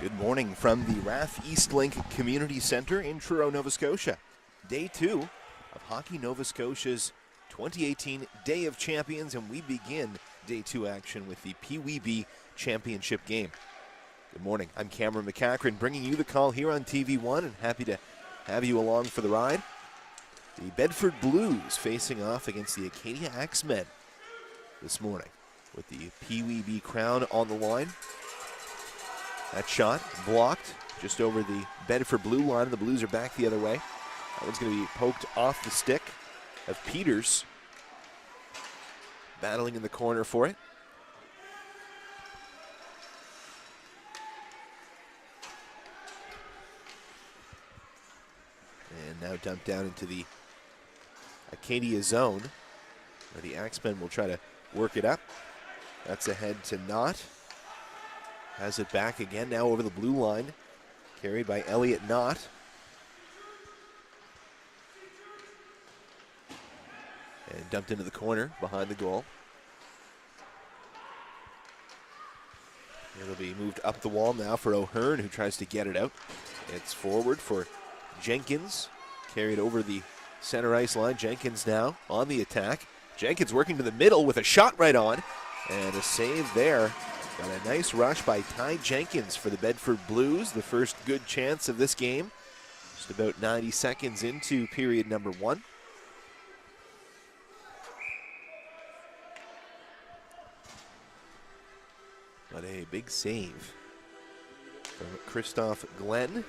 Good morning from the Rath Eastlink Community Centre in Truro, Nova Scotia. Day 2 of Hockey Nova Scotia's 2018 Day of Champions, and we begin Day 2 action with the Peewee B Championship game. Good morning, I'm Cameron McCachran, bringing you the call here on TV1, and happy to have you along for the ride. The Bedford Blues facing off against the Acadia Axemen this morning with the Peewee B crown on the line. That shot blocked just over the Bedford blue line, and the Blues are back the other way. That one's going to be poked off the stick of Peters, battling in the corner for it. And now dumped down into the Acadia zone, where the Axemen will try to work it up. That's ahead to Knott. Has it back again, now over the blue line. Carried by Elliott Knott. And dumped into the corner behind the goal. It'll be moved up the wall now for O'Hearn, who tries to get it out. It's forward for Jenkins. Carried over the center ice line. Jenkins now on the attack. Jenkins working to the middle with a shot right on. And a save there. Got a nice rush by Ty Jenkins for the Bedford Blues. The first good chance of this game. Just about 90 seconds into period number 1. But a big save from Christoph Glenn.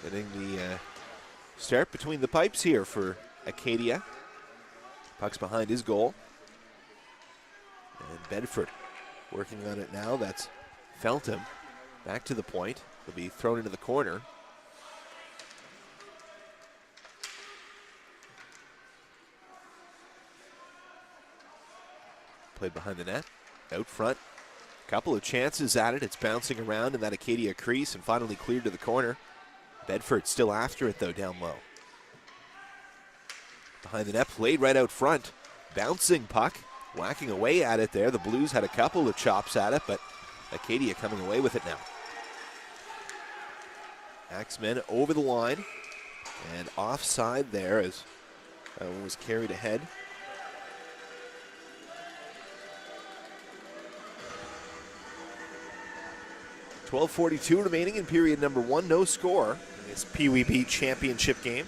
Getting the start between the pipes here for Acadia. Puck's behind his goal. And Bedford working on it now. That's Feltham. Back to the point. He'll be thrown into the corner. Played behind the net. Out front. Couple of chances at it. It's bouncing around in that Acadia crease and finally cleared to the corner. Bedford still after it though, down low. Behind the net, played right out front. Bouncing puck. Whacking away at it there. The Blues had a couple of chops at it, but Acadia coming away with it now. Axemen over the line and offside there as that one was carried ahead. .12:42 remaining in period number 1. No score in this Peewee B Championship game.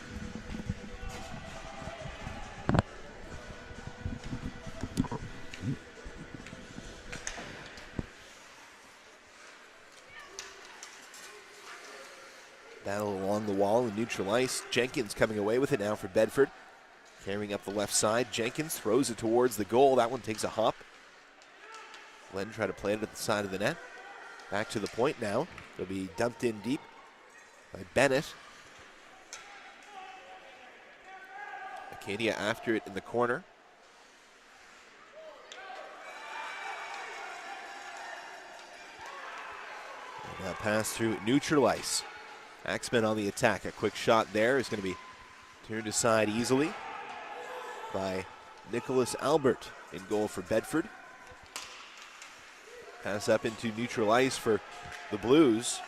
Battle along the wall in neutral ice. Jenkins coming away with it now for Bedford. Carrying up the left side. Jenkins throws it towards the goal. That one takes a hop. Glenn tried to play it at the side of the net. Back to the point now. It'll be dumped in deep by Bennett. Acadia after it in the corner. And now pass through neutral ice. Axemen on the attack. A quick shot there is going to be turned aside easily by Nicholas Albert in goal for Bedford. Pass up into neutral ice for the Blues.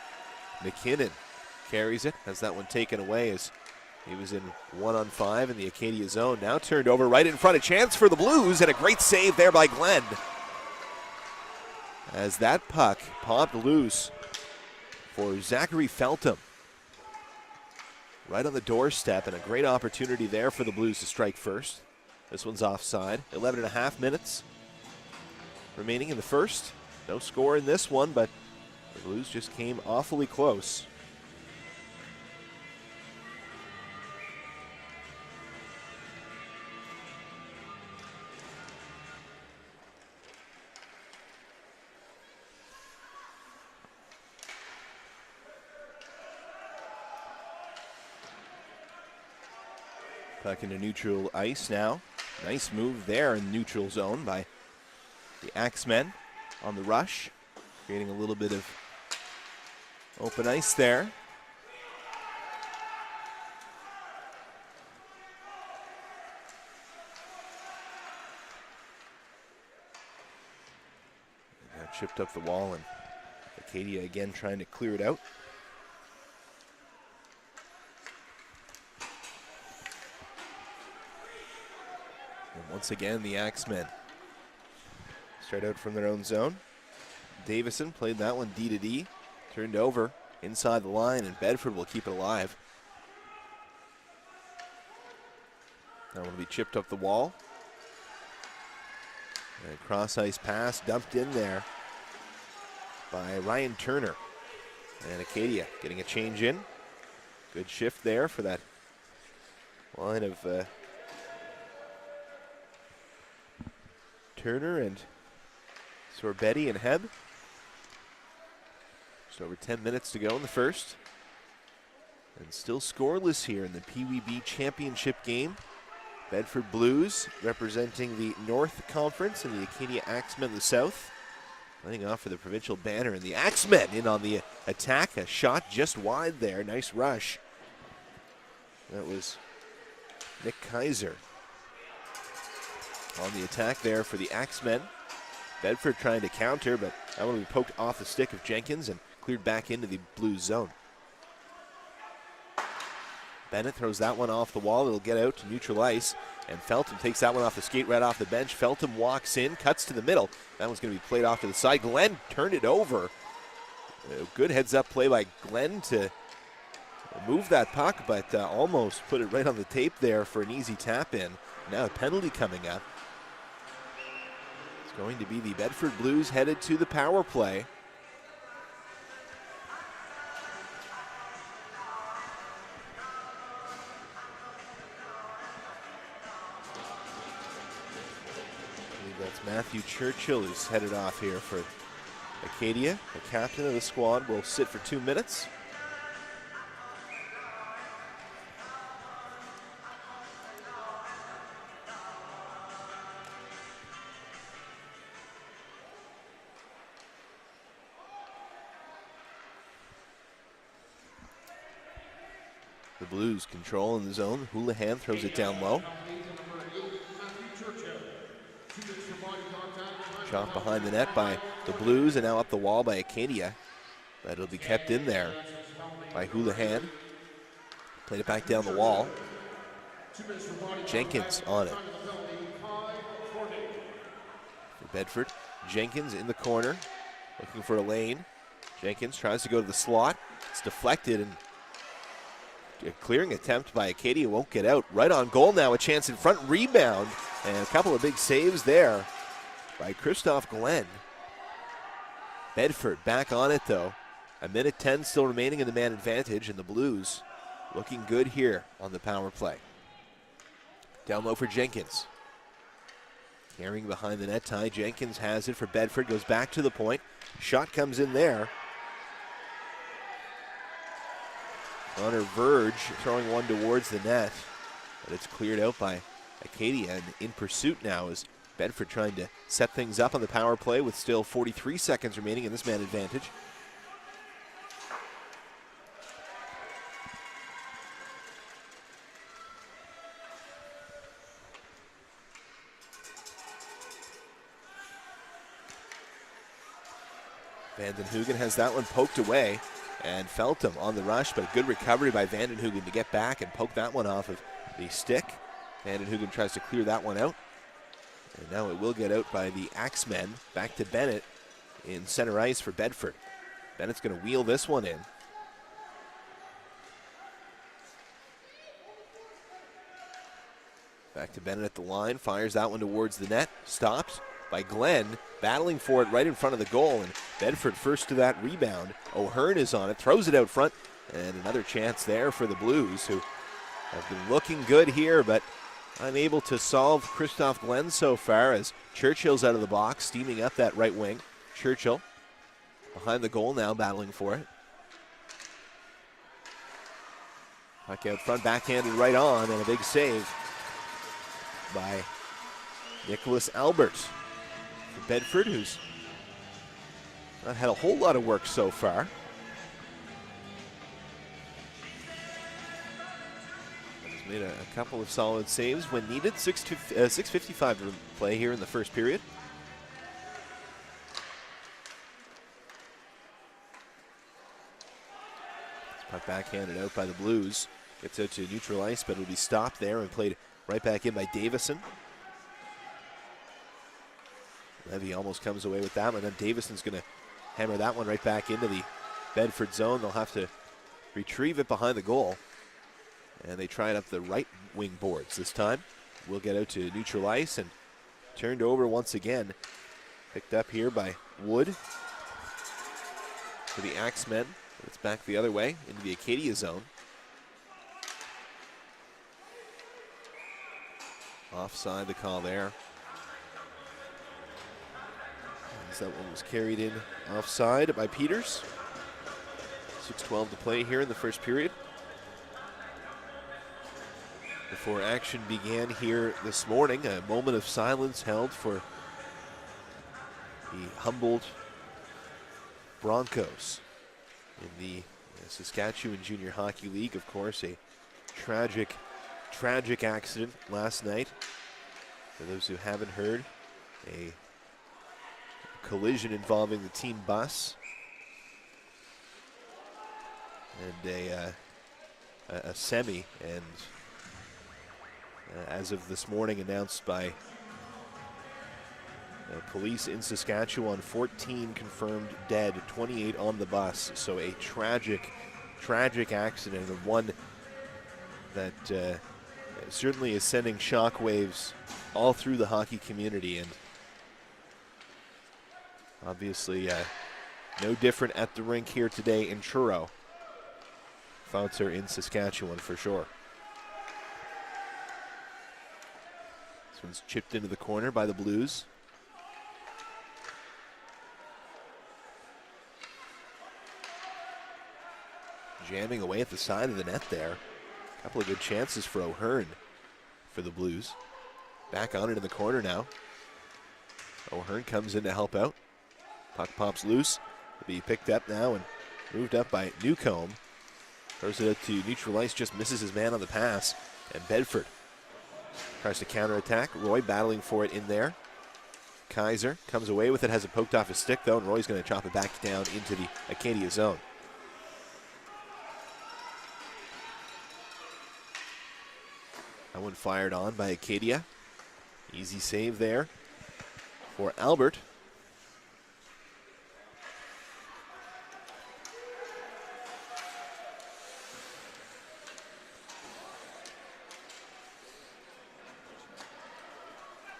McKinnon carries it, has that one taken away as he was in 1-on-5 in the Acadia zone. Now turned over right in front. A chance for the Blues and a great save there by Glenn. As that puck popped loose for Zachary Feltham. Right on the doorstep, and a great opportunity there for the Blues to strike first. This one's offside. 11.5 minutes remaining in the first. No score in this one, but the Blues just came awfully close. Puck into neutral ice now. Nice move there in the neutral zone by the Axemen on the rush. Creating a little bit of open ice there. Chipped up the wall and Acadia again trying to clear it out. And once again, the Axemen start out from their own zone. Davison played that one D to D, turned over inside the line, and Bedford will keep it alive. That one will be chipped up the wall. And a cross ice pass dumped in there by Ryan Turner. And Acadia getting a change in. Good shift there for that line of Turner and Sorbetti and Heb. Just over 10 minutes to go in the first. And still scoreless here in the Peewee B Championship game. Bedford Blues representing the North Conference and the Acadia Axemen the South. Playing off for the provincial banner, and the Axemen in on the attack. A shot just wide there. Nice rush. That was Nick Kaiser on the attack there for the Axemen. Bedford trying to counter, but that one will be poked off the stick of Jenkins and cleared back into the Blues zone. Bennett throws that one off the wall. It'll get out to neutral ice. And Feltham takes that one off the skate right off the bench. Feltham walks in, cuts to the middle. That one's going to be played off to the side. Glenn turned it over. Good heads-up play by Glenn to move that puck, but almost put it right on the tape there for an easy tap-in. Now a penalty coming up. It's going to be the Bedford Blues headed to the power play. Matthew Churchill is headed off here for Acadia. The captain of the squad will sit for 2 minutes. The Blues control in the zone. Houlihan throws it down low. Shot behind the net by the Blues and now up the wall by Acadia. But it'll be kept in there by Houlihan. Played it back down the wall. Jenkins on it. For Bedford, Jenkins in the corner, looking for a lane. Jenkins tries to go to the slot. It's deflected and a clearing attempt by Acadia won't get out. Right on goal now, a chance in front, rebound, and a couple of big saves there by Christoph Glenn. Bedford back on it though. A minute 10 still remaining in the man advantage, and the Blues looking good here on the power play. Down low for Jenkins. Carrying behind the net tie. Jenkins has it for Bedford, goes back to the point. Shot comes in there. On her verge, throwing one towards the net, but it's cleared out by Acadia, and in pursuit now is Bedford trying to set things up on the power play with still 43 seconds remaining in this man advantage. Vandenhugen has that one poked away, and Feltham on the rush, but a good recovery by Vandenhugen to get back and poke that one off of the stick. Vandenhugen tries to clear that one out. And now it will get out by the Axemen. Back to Bennett in center ice for Bedford. Bennett's going to wheel this one in. Back to Bennett at the line, fires that one towards the net. Stopped by Glenn, battling for it right in front of the goal, and Bedford first to that rebound. O'Hearn is on it, throws it out front, and another chance there for the Blues, who have been looking good here, but unable to solve Christoph Glenn so far, as Churchill's out of the box, steaming up that right wing. Churchill behind the goal now, battling for it. Puck out front, backhanded right on, and a big save by Nicholas Albert for Bedford, who's not had a whole lot of work so far. He's made a couple of solid saves when needed. 6:55 to play here in the first period. Puck backhanded out by the Blues. Gets out to neutral ice, but it'll be stopped there and played right back in by Davison. Levy almost comes away with that one. Then Davison's going to hammer that one right back into the Bedford zone. They'll have to retrieve it behind the goal. And they try it up the right wing boards this time. We'll get out to neutral ice and turned over once again. Picked up here by Wood for the Axemen. It's back the other way into the Acadia zone. Offside the call there. As that one was carried in offside by Peters. 6:12 to play here in the first period. Before action began here this morning, a moment of silence held for the Humboldt Broncos in the Saskatchewan Junior Hockey League. Of course, a tragic accident last night. For those who haven't heard, a collision involving the team bus and a semi, and as of this morning announced by police in Saskatchewan, 14 confirmed dead, 28 on the bus. So a tragic accident, and one that certainly is sending shockwaves all through the hockey community, and obviously no different at the rink here today in Truro. Thoughts are in Saskatchewan for sure. This one's chipped into the corner by the Blues. Jamming away at the side of the net there. A couple of good chances for O'Hearn for the Blues. Back on it in the corner now. O'Hearn comes in to help out. Puck pops loose. Will be picked up now and moved up by Newcomb. Throws it out to neutral ice, just misses his man on the pass. And Bedford tries to counterattack. Roy battling for it in there. Kaiser comes away with it, has it poked off his stick though, and Roy's going to chop it back down into the Acadia zone. That one fired on by Acadia. Easy save there for Albert.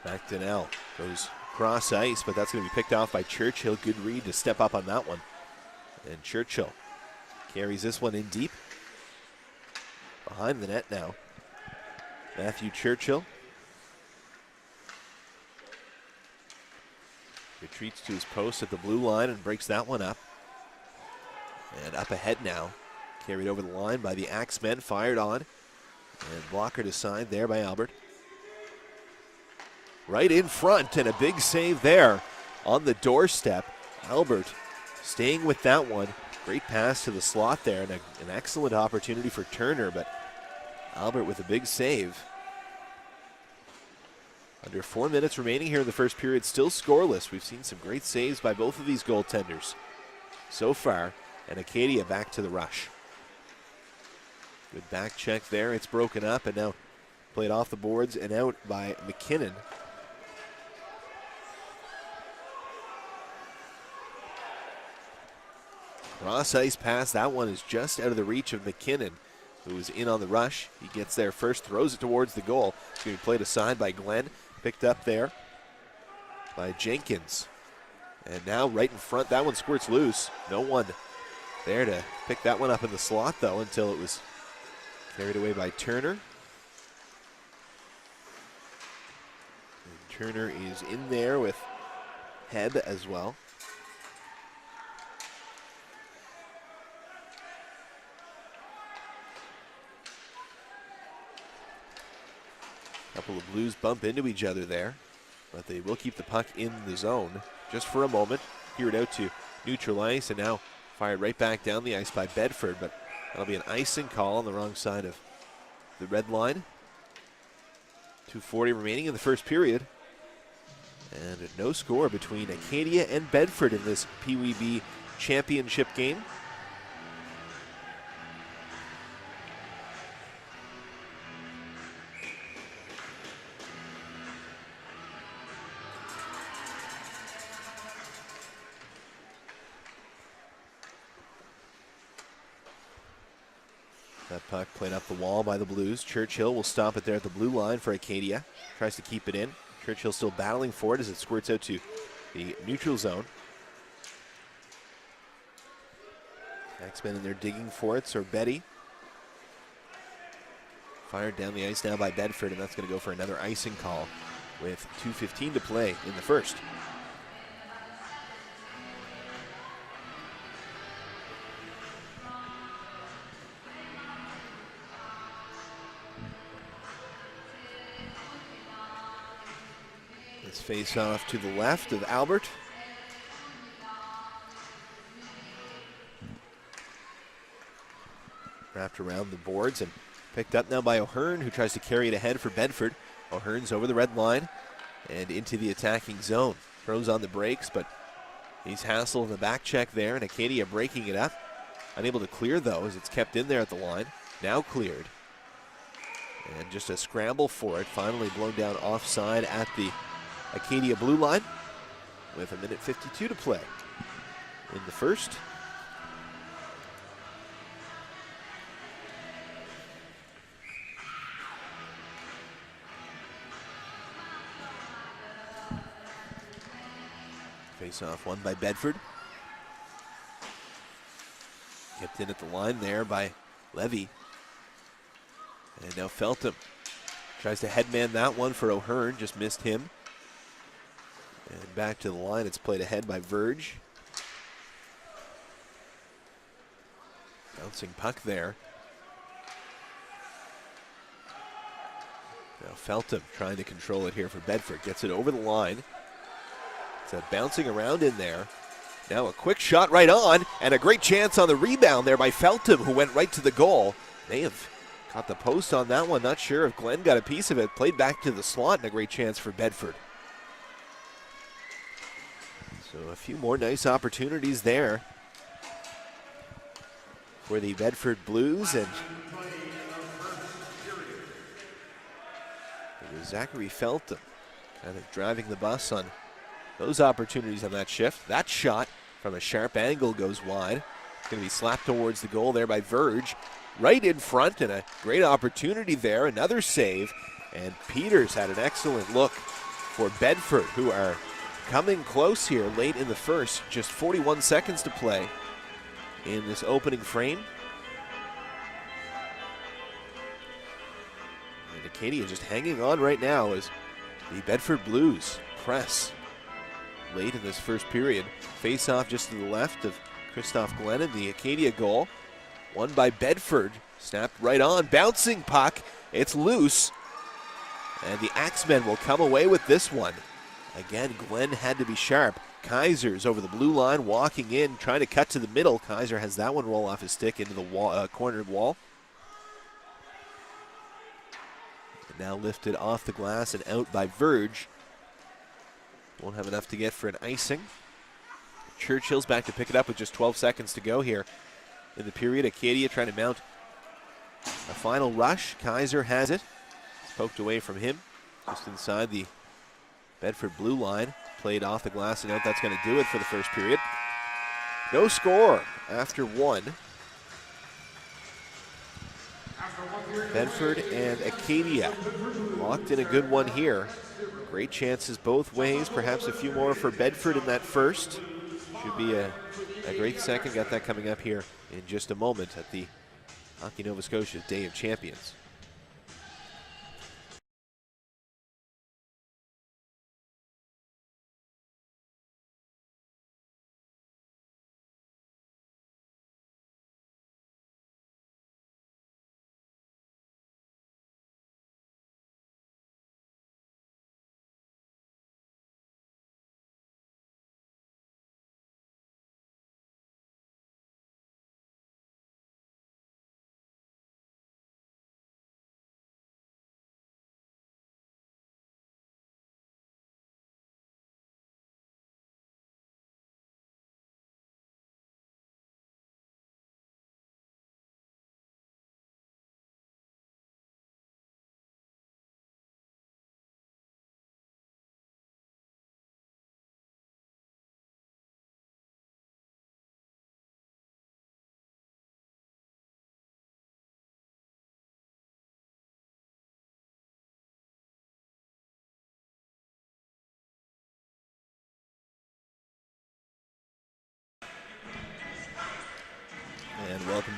Back to Nell. Goes cross ice, but that's going to be picked off by Churchill. Good read to step up on that one. And Churchill carries this one in deep. Behind the net now. Matthew Churchill retreats to his post at the blue line and breaks that one up. And up ahead now. Carried over the line by the Axemen. Fired on. And blocker to side there by Albert. Right in front, and a big save there on the doorstep. Albert staying with that one. Great pass to the slot there, and an excellent opportunity for Turner, but Albert with a big save. Under 4 minutes remaining here in the first period, still scoreless. We've seen some great saves by both of these goaltenders so far, and Acadia back to the rush. Good back check there. It's broken up, and now played off the boards and out by McKinnon. Cross ice pass, that one is just out of the reach of McKinnon, who is in on the rush. He gets there first, throws it towards the goal. It's going to be played aside by Glenn, picked up there by Jenkins. And now right in front, that one squirts loose. No one there to pick that one up in the slot though, until it was carried away by Turner. And Turner is in there with Heb as well. Couple of Blues bump into each other there, but they will keep the puck in the zone just for a moment. Here it out to neutral ice, and now fired right back down the ice by Bedford, but that'll be an icing call on the wrong side of the red line. 2:40 remaining in the first period, and no score between Acadia and Bedford in this Peewee B championship game. That puck played up the wall by the Blues. Churchill will stop it there at the blue line for Acadia. Tries to keep it in. Churchill still battling for it as it squirts out to the neutral zone. X-Men in there digging for it, so Betty. Fired down the ice now by Bedford, and that's going to go for another icing call with 2:15 to play in the first. This face-off to the left of Albert. Wrapped around the boards and picked up now by O'Hearn, who tries to carry it ahead for Bedford. O'Hearn's over the red line and into the attacking zone. Throws on the brakes, but he's hassled in the back check there, and Acadia breaking it up. Unable to clear, though, as it's kept in there at the line. Now cleared. And just a scramble for it. Finally blown down offside at the Acadia blue line with 1:52 to play in the first. Face-off won by Bedford. Kept in at the line there by Levy. And now Feltham tries to headman that one for O'Hearn, just missed him. And back to the line, it's played ahead by Verge. Bouncing puck there. Now Feltham trying to control it here for Bedford. Gets it over the line. It's bouncing around in there. Now a quick shot right on, and a great chance on the rebound there by Feltham, who went right to the goal. May have caught the post on that one. Not sure if Glenn got a piece of it. Played back to the slot, and a great chance for Bedford. So a few more nice opportunities there for the Bedford Blues, and it was Zachary Feltham kind of driving the bus on those opportunities on that shift. That shot from a sharp angle goes wide. It's going to be slapped towards the goal there by Verge. Right in front, and a great opportunity there. Another save, and Peters had an excellent look for Bedford, who are coming close here late in the first. Just 41 seconds to play in this opening frame. And Acadia just hanging on right now as the Bedford Blues press late in this first period. Face-off just to the left of Christoph Glennon, the Acadia goal. Won by Bedford, snapped right on, bouncing puck, it's loose. And the Axemen will come away with this one. Again, Glenn had to be sharp. Kaiser's over the blue line, walking in, trying to cut to the middle. Kaiser has that one roll off his stick into the wall, cornered wall. And now lifted off the glass and out by Verge. Won't have enough to get for an icing. Churchill's back to pick it up with just 12 seconds to go here in the period. Acadia trying to mount a final rush. Kaiser has it. It's poked away from him, just inside the Bedford blue line. Played off the glass and out. That's going to do it for the first period. No score after one. Bedford and Acadia locked in a good one here. Great chances both ways. Perhaps a few more for Bedford in that first. Should be a great second. Got that coming up here in just a moment at the Hockey Nova Scotia Day of Champions.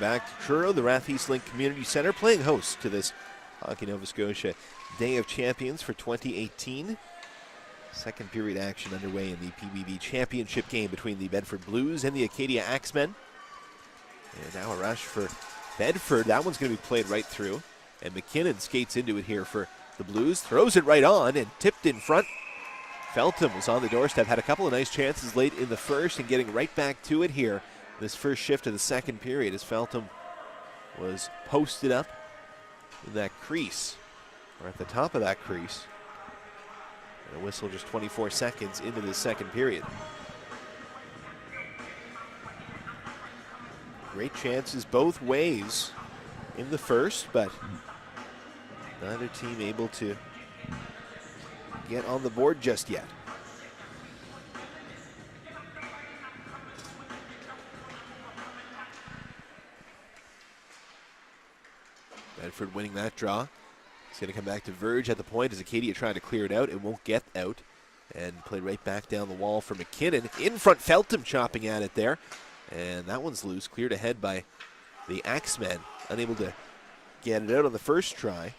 Welcome back to Truro, the Rath Eastlink Community Centre, playing host to this Hockey Nova Scotia Day of Champions for 2018. Second period action underway in the Peewee B Championship game between the Bedford Blues and the Acadia Axemen. And now a rush for Bedford. That one's going to be played right through. And McKinnon skates into it here for the Blues, throws it right on and tipped in front. Feltham was on the doorstep, had a couple of nice chances late in the first and getting right back to it here. This first shift of the second period as Feltham was posted up in that crease, or at the top of that crease. And a whistle just 24 seconds into the second period. Great chances both ways in the first, but neither team able to get on the board just yet. Bedford winning that draw. It's going to come back to Verge at the point as Acadia trying to clear it out. It won't get out. And play right back down the wall for McKinnon. In front, Feltham chopping at it there. And that one's loose, cleared ahead by the Axemen. Unable to get it out on the first try.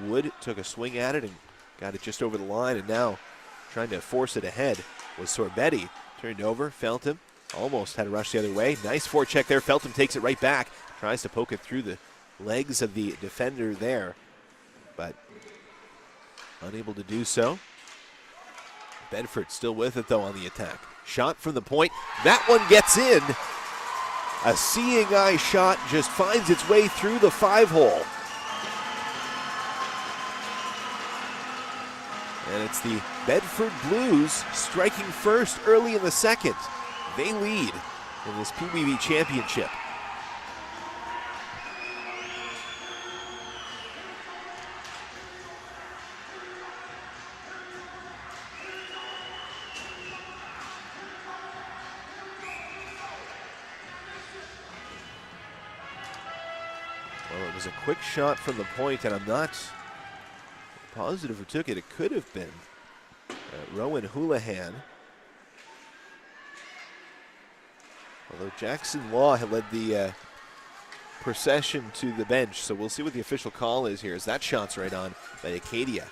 Wood took a swing at it and got it just over the line. And now trying to force it ahead was Sorbetti. Turned over, Feltham almost had a rush the other way. Nice forecheck there. Feltham takes it right back. Tries to poke it through the legs of the defender there, but unable to do so. Bedford still with it though on the attack. Shot from the point. That one gets in. A seeing eye shot just finds its way through the 5-hole. And it's the Bedford Blues striking first early in the second. They lead in this Peewee B Championship. Well, it was a quick shot from the point, and I'm not positive who took it. It could have been Rowan Houlihan. Although Jackson Law had led the procession to the bench, so we'll see what the official call is here, as that shot's right on by Acadia.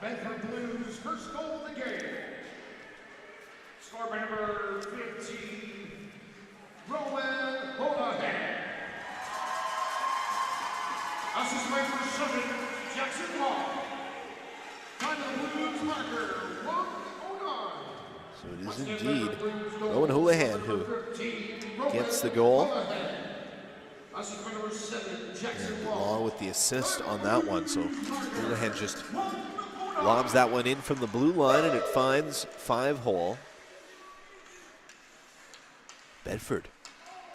Bedford Blues first goal of the game. Scored by number 15, Rowan Houlihan. Assist by number 7, Jackson Law. Time of the Blues marker, 1:09. So it is indeed Rowan Houlihan who gets the goal. And Law with the assist on that one. So Houlihan just lobs that one in from the blue line and it finds 5-hole. Bedford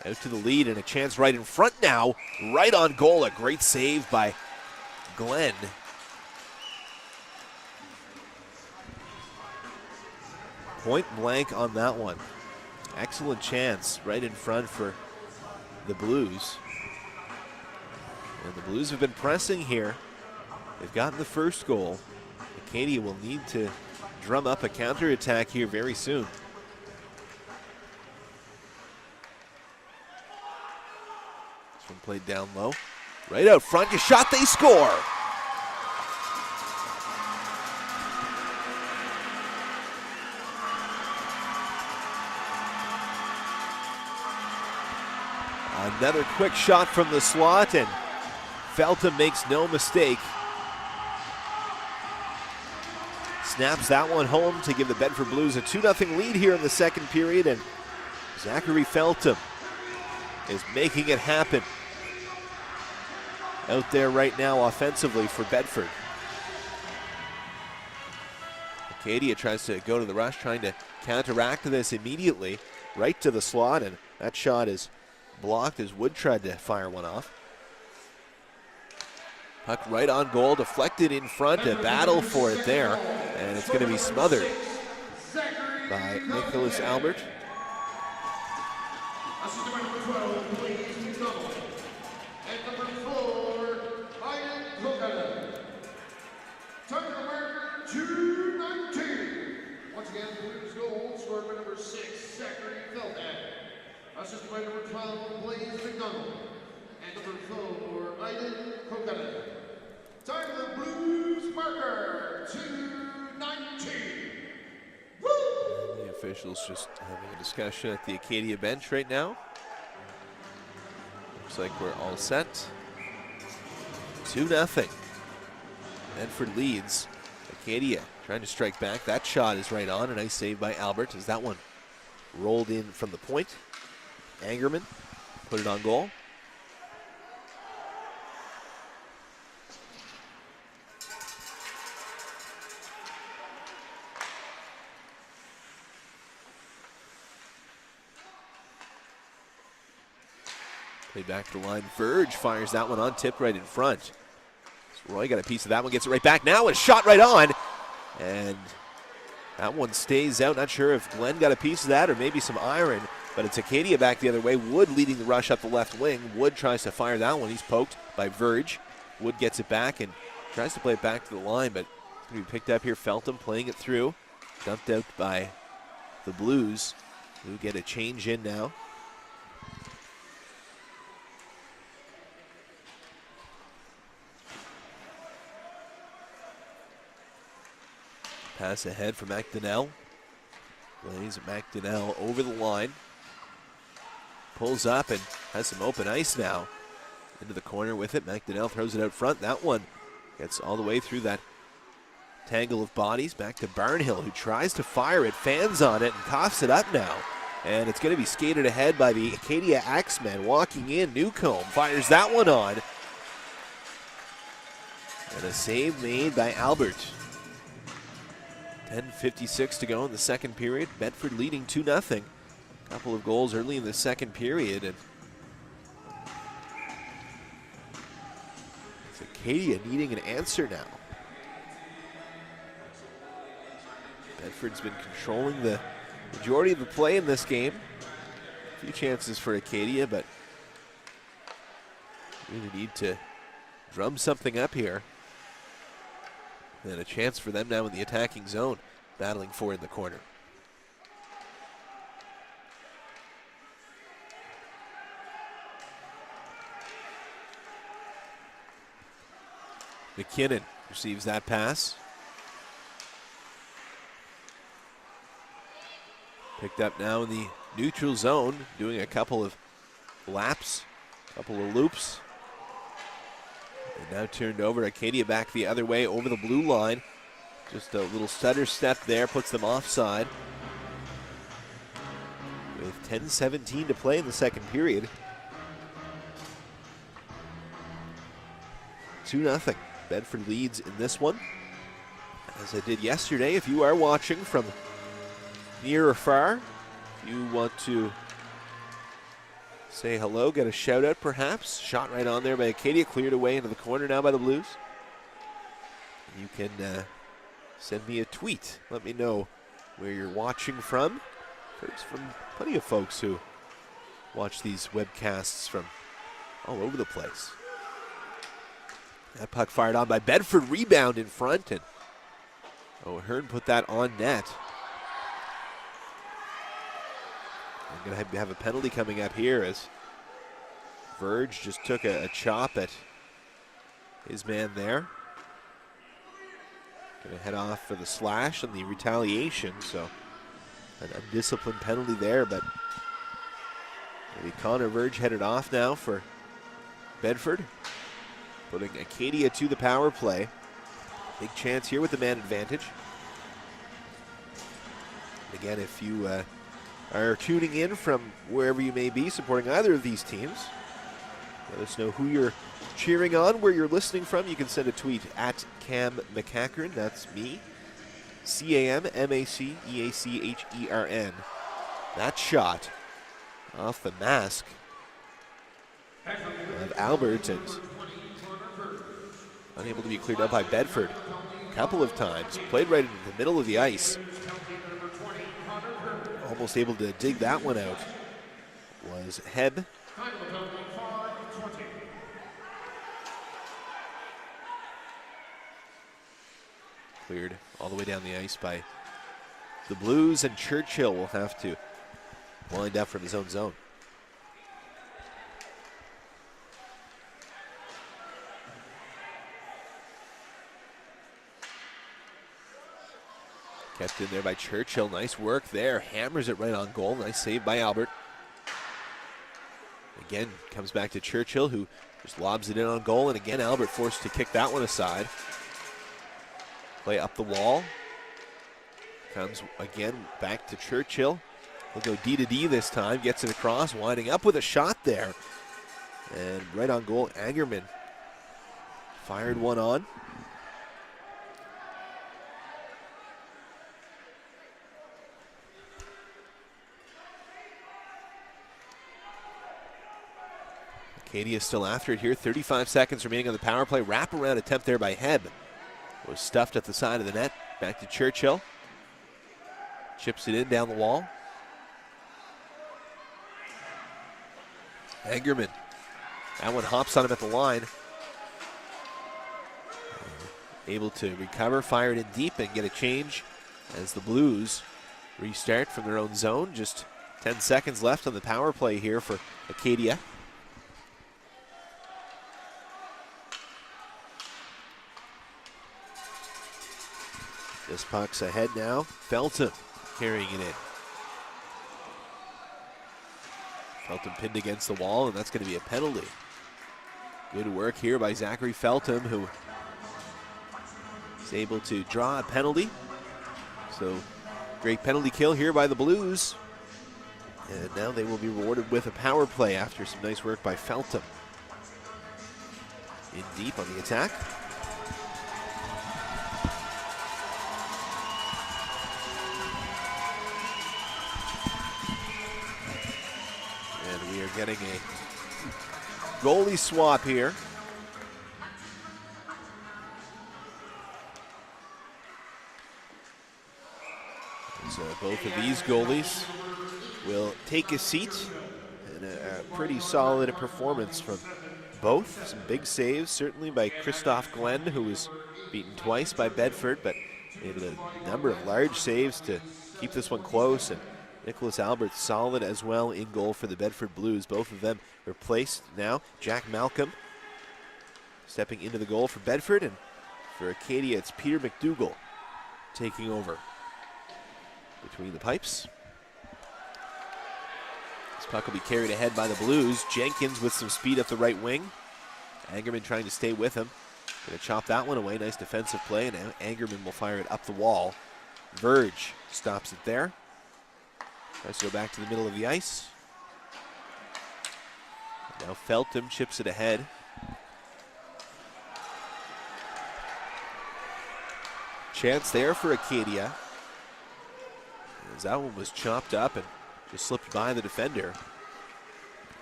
out to the lead and a chance right in front now. Right on goal. A great save by Glenn. Point blank on that one. Excellent chance right in front for the Blues. And the Blues have been pressing here. They've gotten the first goal. Acadia will need to drum up a counterattack here very soon. This one played down low. Right out front, you shot, they score. Another quick shot from the slot, and Feltham makes no mistake. Snaps that one home to give the Bedford Blues a 2-0 lead here in the second period, and Zachary Feltham is making it happen out there right now offensively for Bedford. Acadia tries to go to the rush, trying to counteract this immediately, right to the slot, and that shot is blocked as Wood tried to fire one off. Puck right on goal, deflected in front, a battle for it there, and it's going to be smothered by Nicholas Albert. Assisted by number 12, Blaze McDonald. And number 4, Aiden Koganen. Time of the Blues marker, 2:19. Woo! And the officials just having a discussion at the Acadia bench right now. Looks like we're all set. 2-0. Bedford leads. Acadia trying to strike back. That shot is right on. A nice save by Albert as that one rolled in from the point. Angerman put it on goal. Play back to the line. Verge fires that one on, tipped right in front. So Roy got a piece of that one, gets it right back now, and shot right on. And that one stays out. Not sure if Glenn got a piece of that or maybe some iron, but it's Acadia back the other way. Wood leading the rush up the left wing. Wood tries to fire that one. He's poked by Verge. Wood gets it back and tries to play it back to the line, but it's going to be picked up here. Feltham playing it through. Dumped out by the Blues, who get a change in now. Pass ahead for McDonnell. Plays McDonnell over the line. Pulls up and has some open ice now. Into the corner with it. McDonnell throws it out front. That one gets all the way through that tangle of bodies. Back to Barnhill, who tries to fire it, fans on it, and coughs it up now. And it's going to be skated ahead by the Acadia Axemen. Walking in, Newcomb fires that one on. And a save made by Albert. 10:56 to go in the second period. Bedford leading 2-0. Couple of goals early in the second period. And it's Acadia needing an answer now. Bedford's been controlling the majority of the play in this game. A few chances for Acadia, but really need to drum something up here. And a chance for them now in the attacking zone, battling for in the corner. McKinnon receives that pass. Picked up now in the neutral zone, doing a couple of laps, a couple of loops. And now turned over. Acadia back the other way over the blue line. Just a little stutter step there, puts them offside. With 10:17 to play in the second period. 2-0. Bedford leads in this one. As I did yesterday, if you are watching from near or far, if you want to say hello, get a shout out perhaps. Shot right on there by Acadia, cleared away into the corner now by the Blues. You can send me a tweet. Let me know where you're watching from. Heard from plenty of folks who watch these webcasts from all over the place. That puck fired on by Bedford, rebound in front, and O'Hearn put that on net. I'm going to have a penalty coming up here as Verge just took a chop at his man there. Going to head off for the slash and the retaliation, so an undisciplined penalty there, but maybe Connor Verge headed off now for Bedford, putting Acadia to the power play. Big chance here with the man advantage. Again, if you are tuning in from wherever you may be supporting either of these teams, let us know who you're cheering on, where you're listening from. You can send a tweet at Cam McCachern. That's me. CAMMACEACHERN. That shot off the mask of Albert and unable to be cleared up by Bedford a couple of times. Played right into the middle of the ice. Almost able to dig that one out was Heb. Cleared all the way down the ice by the Blues, and Churchill will have to wind up from his own zone. Kept in there by Churchill. Nice work there. Hammers it right on goal. Nice save by Albert. Again, comes back to Churchill, who just lobs it in on goal. And again, Albert forced to kick that one aside. Play up the wall. Comes again back to Churchill. He'll go D to D this time. Gets it across. Winding up with a shot there. And right on goal, Angerman fired one on. Acadia still after it here. 35 seconds remaining on the power play. Wraparound attempt there by Heb. Was stuffed at the side of the net. Back to Churchill. Chips it in down the wall. Angerman. That one hops on him at the line. Able to recover, fire it in deep, and get a change as the Blues restart from their own zone. Just 10 seconds left on the power play here for Acadia. This puck's ahead now. Felton carrying it in. Felton pinned against the wall, and that's going to be a penalty. Good work here by Zachary Felton, who is able to draw a penalty. So great penalty kill here by the Blues. And now they will be rewarded with a power play after some nice work by Felton. In deep on the attack. We are getting a goalie swap here. So both of these goalies will take a seat. And a pretty solid performance from both. Some big saves, certainly by Christoph Glenn, who was beaten twice by Bedford, but made a number of large saves to keep this one close. And Nicholas Albert solid as well in goal for the Bedford Blues. Both of them replaced now. Jack Malcolm stepping into the goal for Bedford, and for Acadia it's Peter McDougall taking over between the pipes. This puck will be carried ahead by the Blues. Jenkins with some speed up the right wing. Angerman trying to stay with him. Going to chop that one away. Nice defensive play, and now Angerman will fire it up the wall. Verge stops it there. Tries to go back to the middle of the ice. Now Felton chips it ahead. Chance there for Acadia. As that one was chopped up and just slipped by the defender.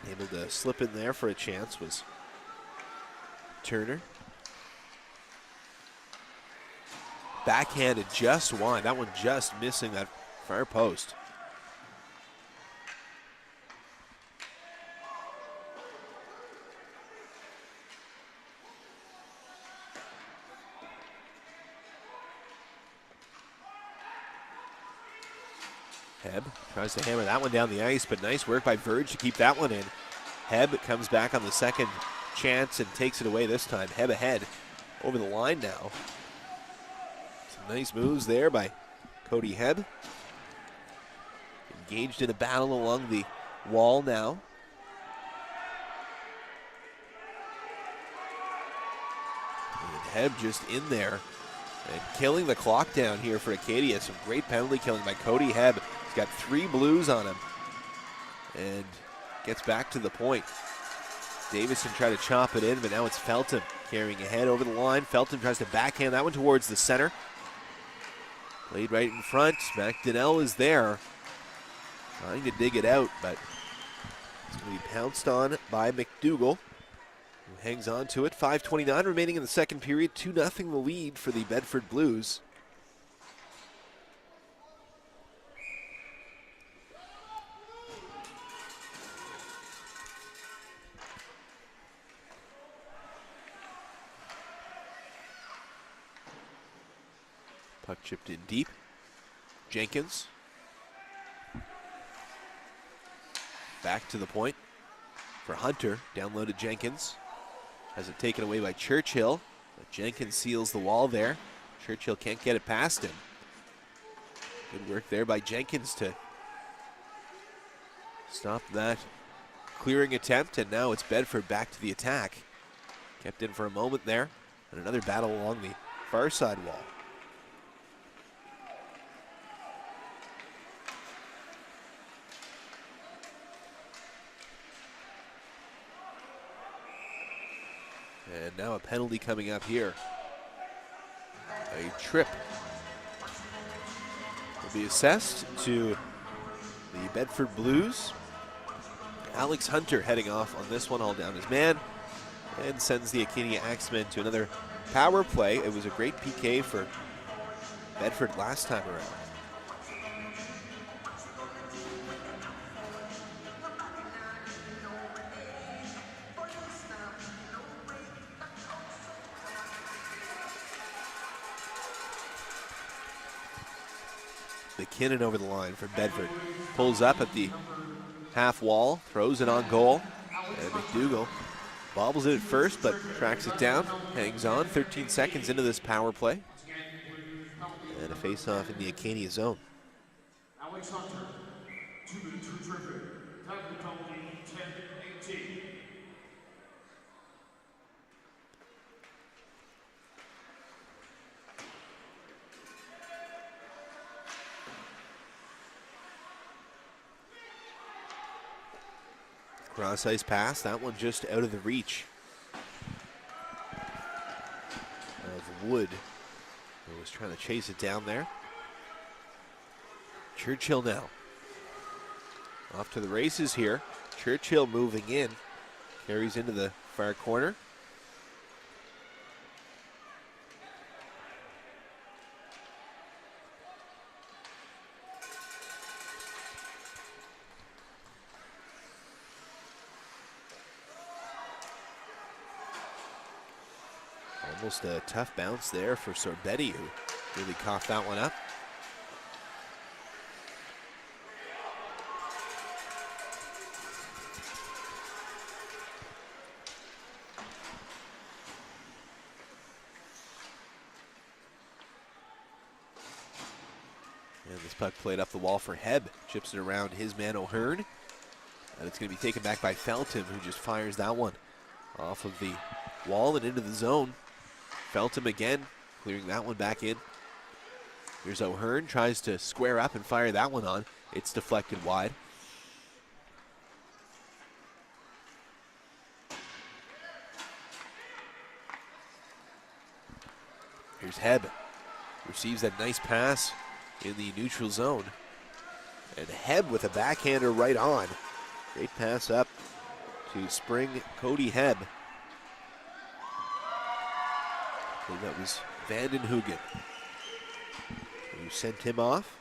Able to slip in there for a chance was Turner. Backhanded just wide. That one just missing that far post. Heb tries to hammer that one down the ice, but nice work by Verge to keep that one in. Heb comes back on the second chance and takes it away this time. Heb ahead over the line now. Some nice moves there by Cody Heb. Engaged in a battle along the wall now. And Heb just in there and killing the clock down here for Acadia. Some great penalty killing by Cody Heb. He's got 3 Blues on him and gets back to the point. Davison tried to chop it in, but now it's Felton carrying ahead over the line. Felton tries to backhand that one towards the center. Played right in front. McDonnell is there, trying to dig it out, but it's going to be pounced on by McDougall, who hangs on to it. 5:29 remaining in the second period. 2-0 the lead for the Bedford Blues. Puck chipped in deep. Jenkins. Back to the point for Hunter. Down low to Jenkins. Has it taken away by Churchill. But Jenkins seals the wall there. Churchill can't get it past him. Good work there by Jenkins to stop that clearing attempt, and now it's Bedford back to the attack. Kept in for a moment there, and another battle along the far side wall. And now a penalty coming up here. A trip will be assessed to the Bedford Blues. Alex Hunter heading off on this one, all down his man, and sends the Acadia Axemen to another power play. It was a great PK for Bedford last time around. McKinnon over the line for Bedford. Pulls up at the half wall, throws it on goal, and McDougall bobbles it at first, but tracks it down, hangs on. 13 seconds into this power play. And a face-off in the Acadia zone. Alex Hunter, 2 minutes for tripping. Tackle penalty, 10-18. Cross ice pass, that one just out of the reach of Wood, who was trying to chase it down there. Churchill now off to the races here. Churchill moving in, carries into the far corner. Almost a tough bounce there for Sorbetti, who really coughed that one up. And this puck played up the wall for Heb. Chips it around his man O'Hearn. And it's going to be taken back by Felton, who just fires that one off of the wall and into the zone. Felton again, clearing that one back in. Here's O'Hearn, tries to square up and fire that one on. It's deflected wide. Here's Heb, receives that nice pass in the neutral zone. And Heb with a backhander right on. Great pass up to spring Cody Heb. I believe that was Vandenhugen who sent him off.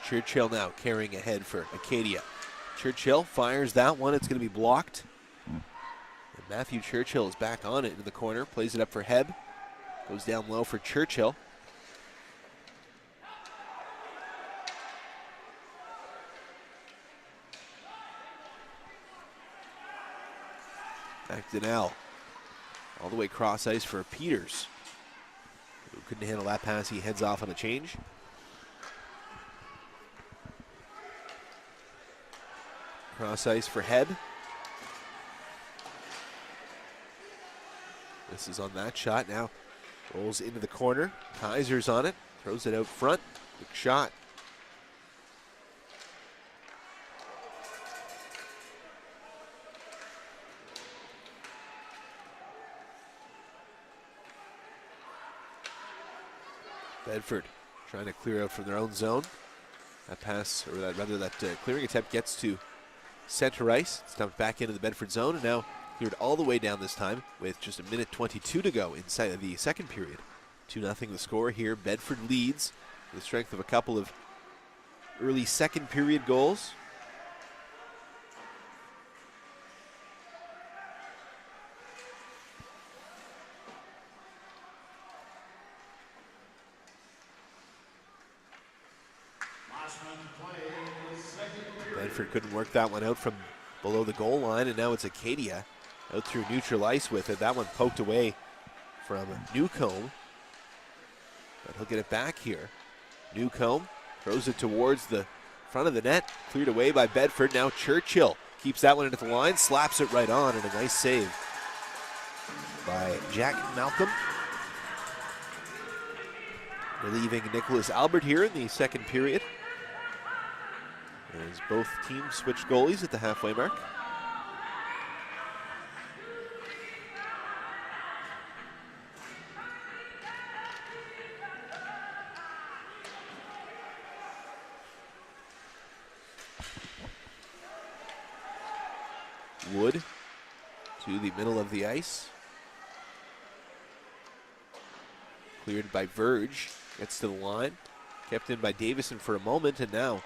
Churchill now carrying ahead for Acadia. Churchill fires that one. It's going to be blocked. And Matthew Churchill is back on it in the corner. Plays it up for Heb. Goes down low for Churchill. Back to Nell. All the way cross ice for Peters, who couldn't handle that pass. He heads off on a change. Cross ice for Heb. This is on that shot now. Rolls into the corner. Kaiser's on it. Throws it out front. Big shot. Bedford trying to clear out from their own zone. That pass, or that rather that clearing attempt gets to center ice. It's dumped back into the Bedford zone, and now cleared all the way down this time with just 1:22 to go inside of the second period. 2-0 the score here. Bedford leads with the strength of a couple of early second period goals. Bedford couldn't work that one out from below the goal line, and now it's Acadia out through neutral ice with it. That one poked away from Newcomb, but he'll get it back here. Newcomb throws it towards the front of the net, cleared away by Bedford. Now Churchill keeps that one into the line, slaps it right on, and a nice save by Jack Malcolm, relieving Nicholas Albert here in the second period, as both teams switch goalies at the halfway mark. Wood to the middle of the ice. Cleared by Verge, gets to the line. Kept in by Davison for a moment, and now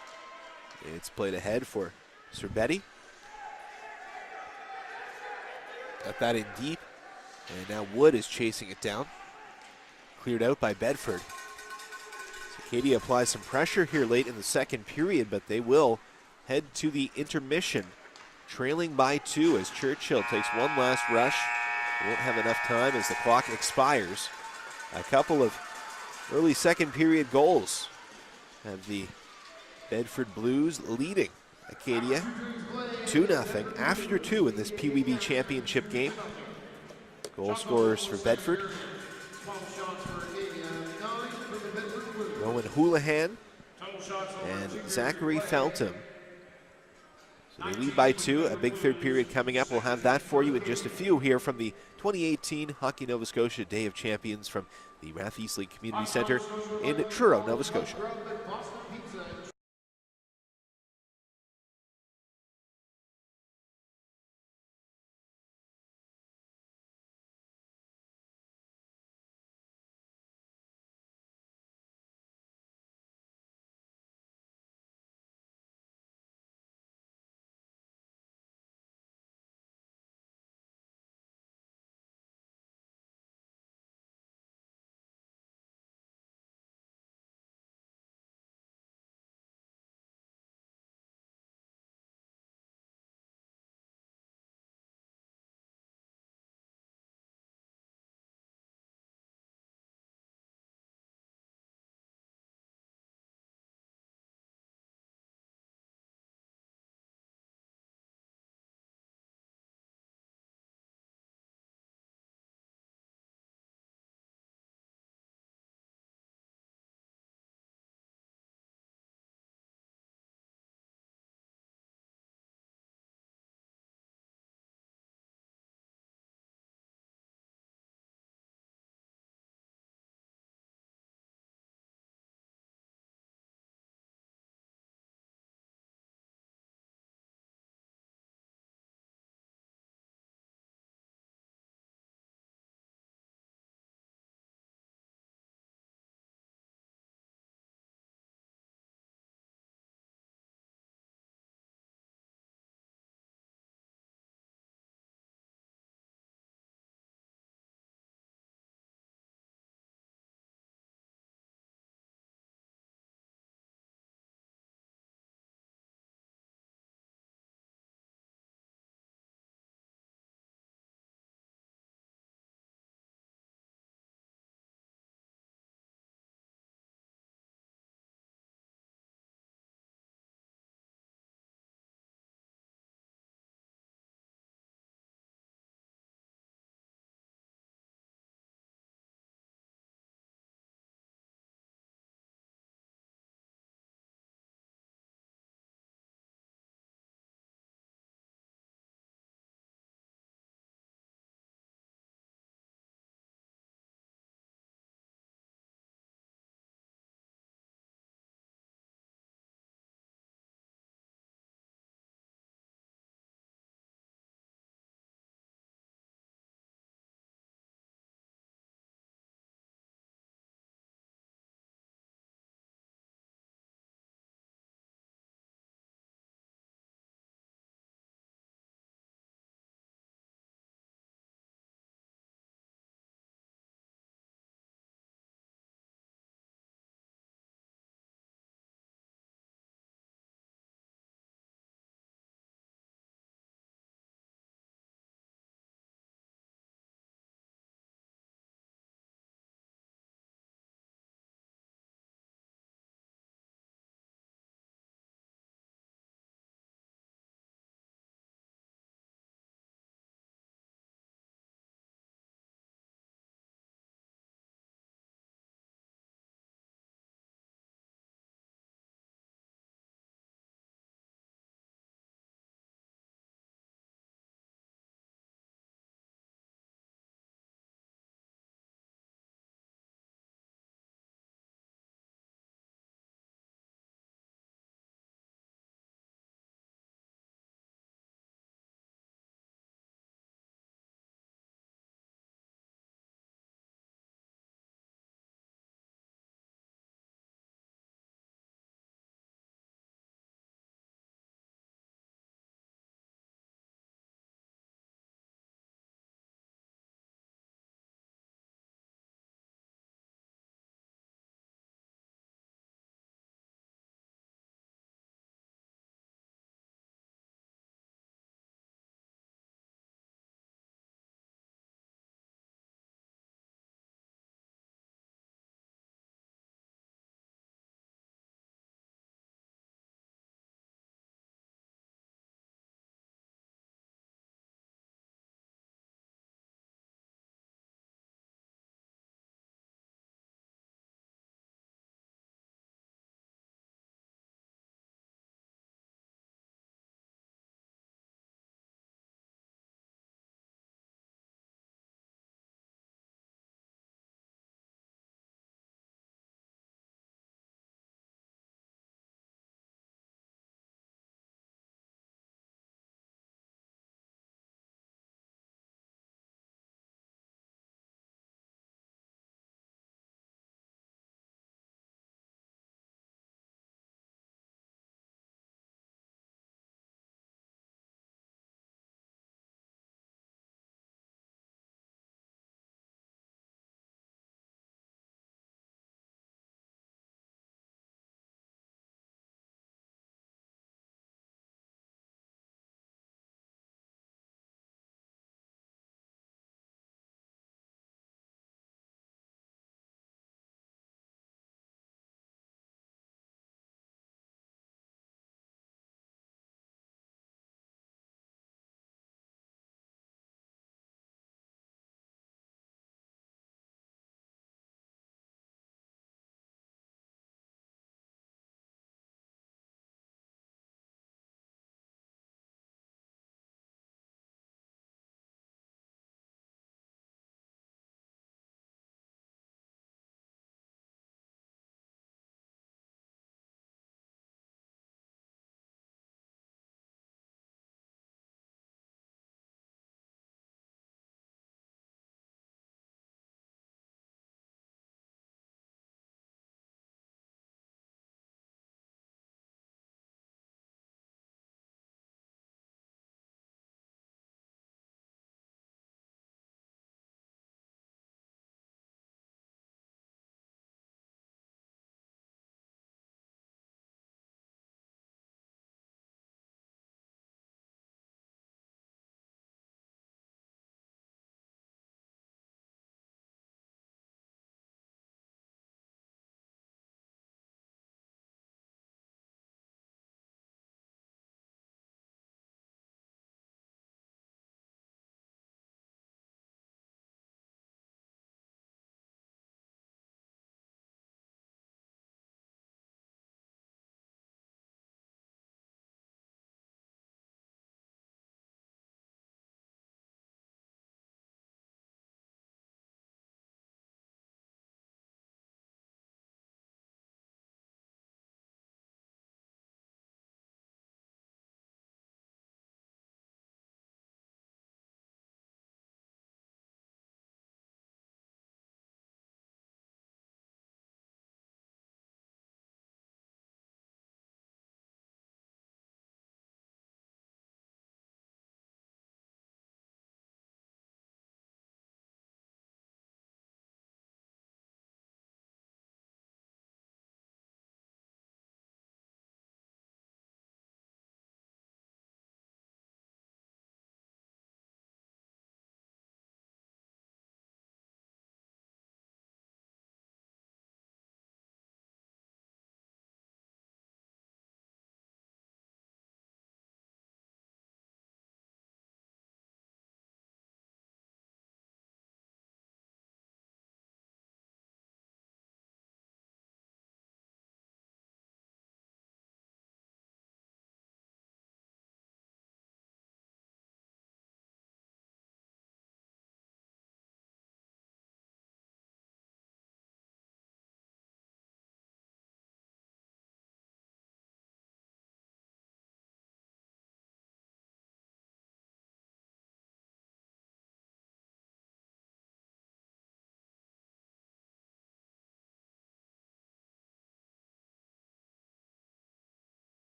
it's played ahead for Cerbetti. Got that in deep, and now Wood is chasing it down. Cleared out by Bedford. Acadia applies some pressure here late in the second period, but they will head to the intermission, trailing by 2 as Churchill takes one last rush. Won't have enough time as the clock expires. A couple of early second period goals have the Bedford Blues leading Acadia 2-0 after 2 in this Peewee B Championship game. Goal scorers for Bedford: Rowan Houlihan and Zachary Feltham. So they lead by 2. A big third period coming up. We'll have that for you in just a few here from the 2018 Hockey Nova Scotia Day of Champions from the Rath East League Community Centre in Truro, Nova Scotia.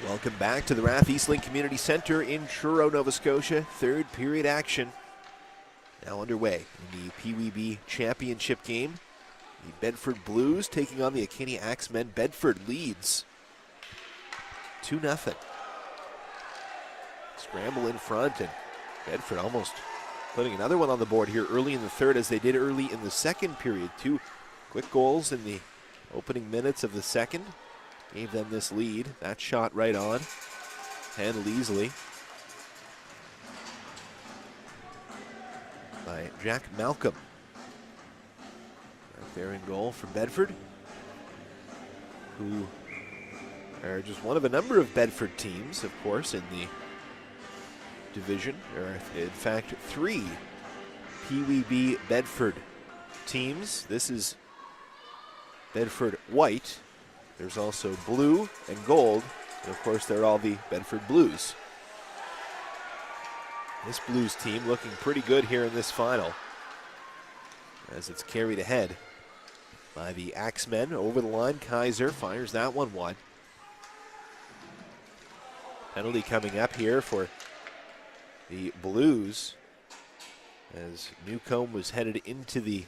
Welcome back to the RAF Eastlink Community Center in Truro, Nova Scotia. Third period action now underway in the Peewee B Championship game. The Bedford Blues taking on the Acadia Axemen. Bedford leads 2-0. Scramble in front, and Bedford almost putting another one on the board here early in the third, as they did early in the second period. 2 quick goals in the opening minutes of the second gave them this lead. That shot right on, handled easily by Jack Malcolm. Right there in goal for Bedford, who are just one of a number of Bedford teams, of course, in the division. There are, in fact, 3 Peewee B Bedford teams. This is Bedford White. There's also blue and gold, and of course they're all the Bedford Blues. This Blues team looking pretty good here in this final, as it's carried ahead by the Axemen. Over the line, Kaiser fires that one wide. Penalty coming up here for the Blues, as Newcomb was headed into the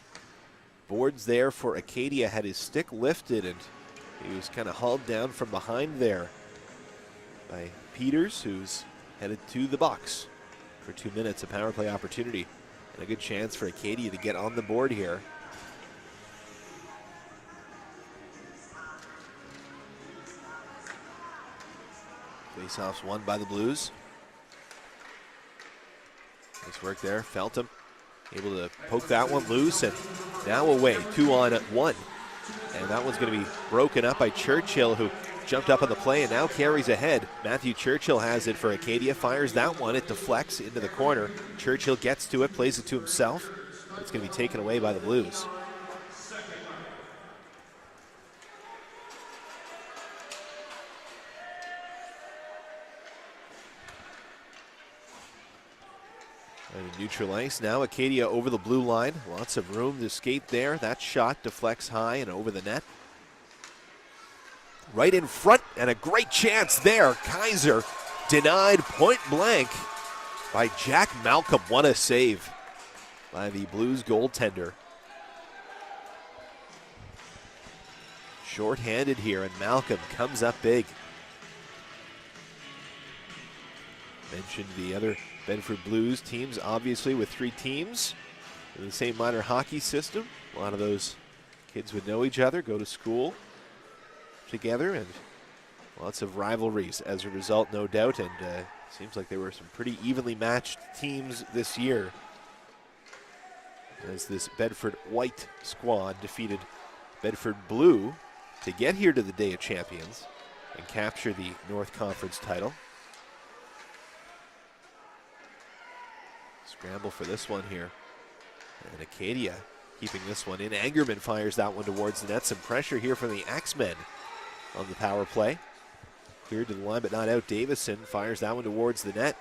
boards there for Acadia, had his stick lifted, and he was kind of hauled down from behind there by Peters, who's headed to the box for 2 minutes. A power play opportunity and a good chance for Acadia to get on the board here. Faceoffs won by the Blues. Nice work there, Feltham able to poke that one loose, and now away, 2-on-1. And that one's going to be broken up by Churchill, who jumped up on the play and now carries ahead. Matthew Churchill has it for Acadia, fires that one, it deflects into the corner. Churchill gets to it, plays it to himself. It's going to be taken away by the Blues. And neutral ice now, Acadia over the blue line. Lots of room to skate there. That shot deflects high and over the net. Right in front, and a great chance there. Kaiser denied point blank by Jack Malcolm. What a save by the Blues goaltender. Short-handed here, and Malcolm comes up big. Mentioned the other Bedford Blues teams, obviously, with 3 teams in the same minor hockey system. A lot of those kids would know each other, go to school together, and lots of rivalries as a result, no doubt. And seems like there were some pretty evenly matched teams this year, as this Bedford White squad defeated Bedford Blue to get here to the Day of Champions and capture the North Conference title. Scramble for this one here. And Acadia keeping this one in. Angerman fires that one towards the net. Some pressure here from the Axemen on the power play. Cleared to the line but not out. Davison fires that one towards the net.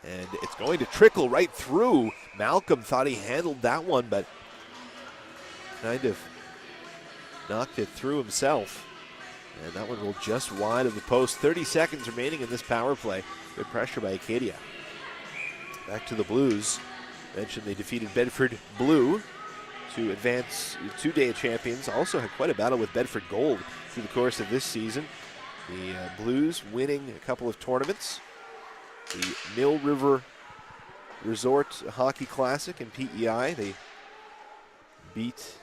And it's going to trickle right through. Malcolm thought he handled that one, but kind of knocked it through himself. And that one rolled just wide of the post. 30 seconds remaining in this power play. Good pressure by Acadia. Back to the Blues. Mentioned they defeated Bedford Blue to advance to Day of Champions. Also had quite a battle with Bedford Gold through the course of this season. The Blues winning a couple of tournaments. The Mill River Resort Hockey Classic and PEI. They beat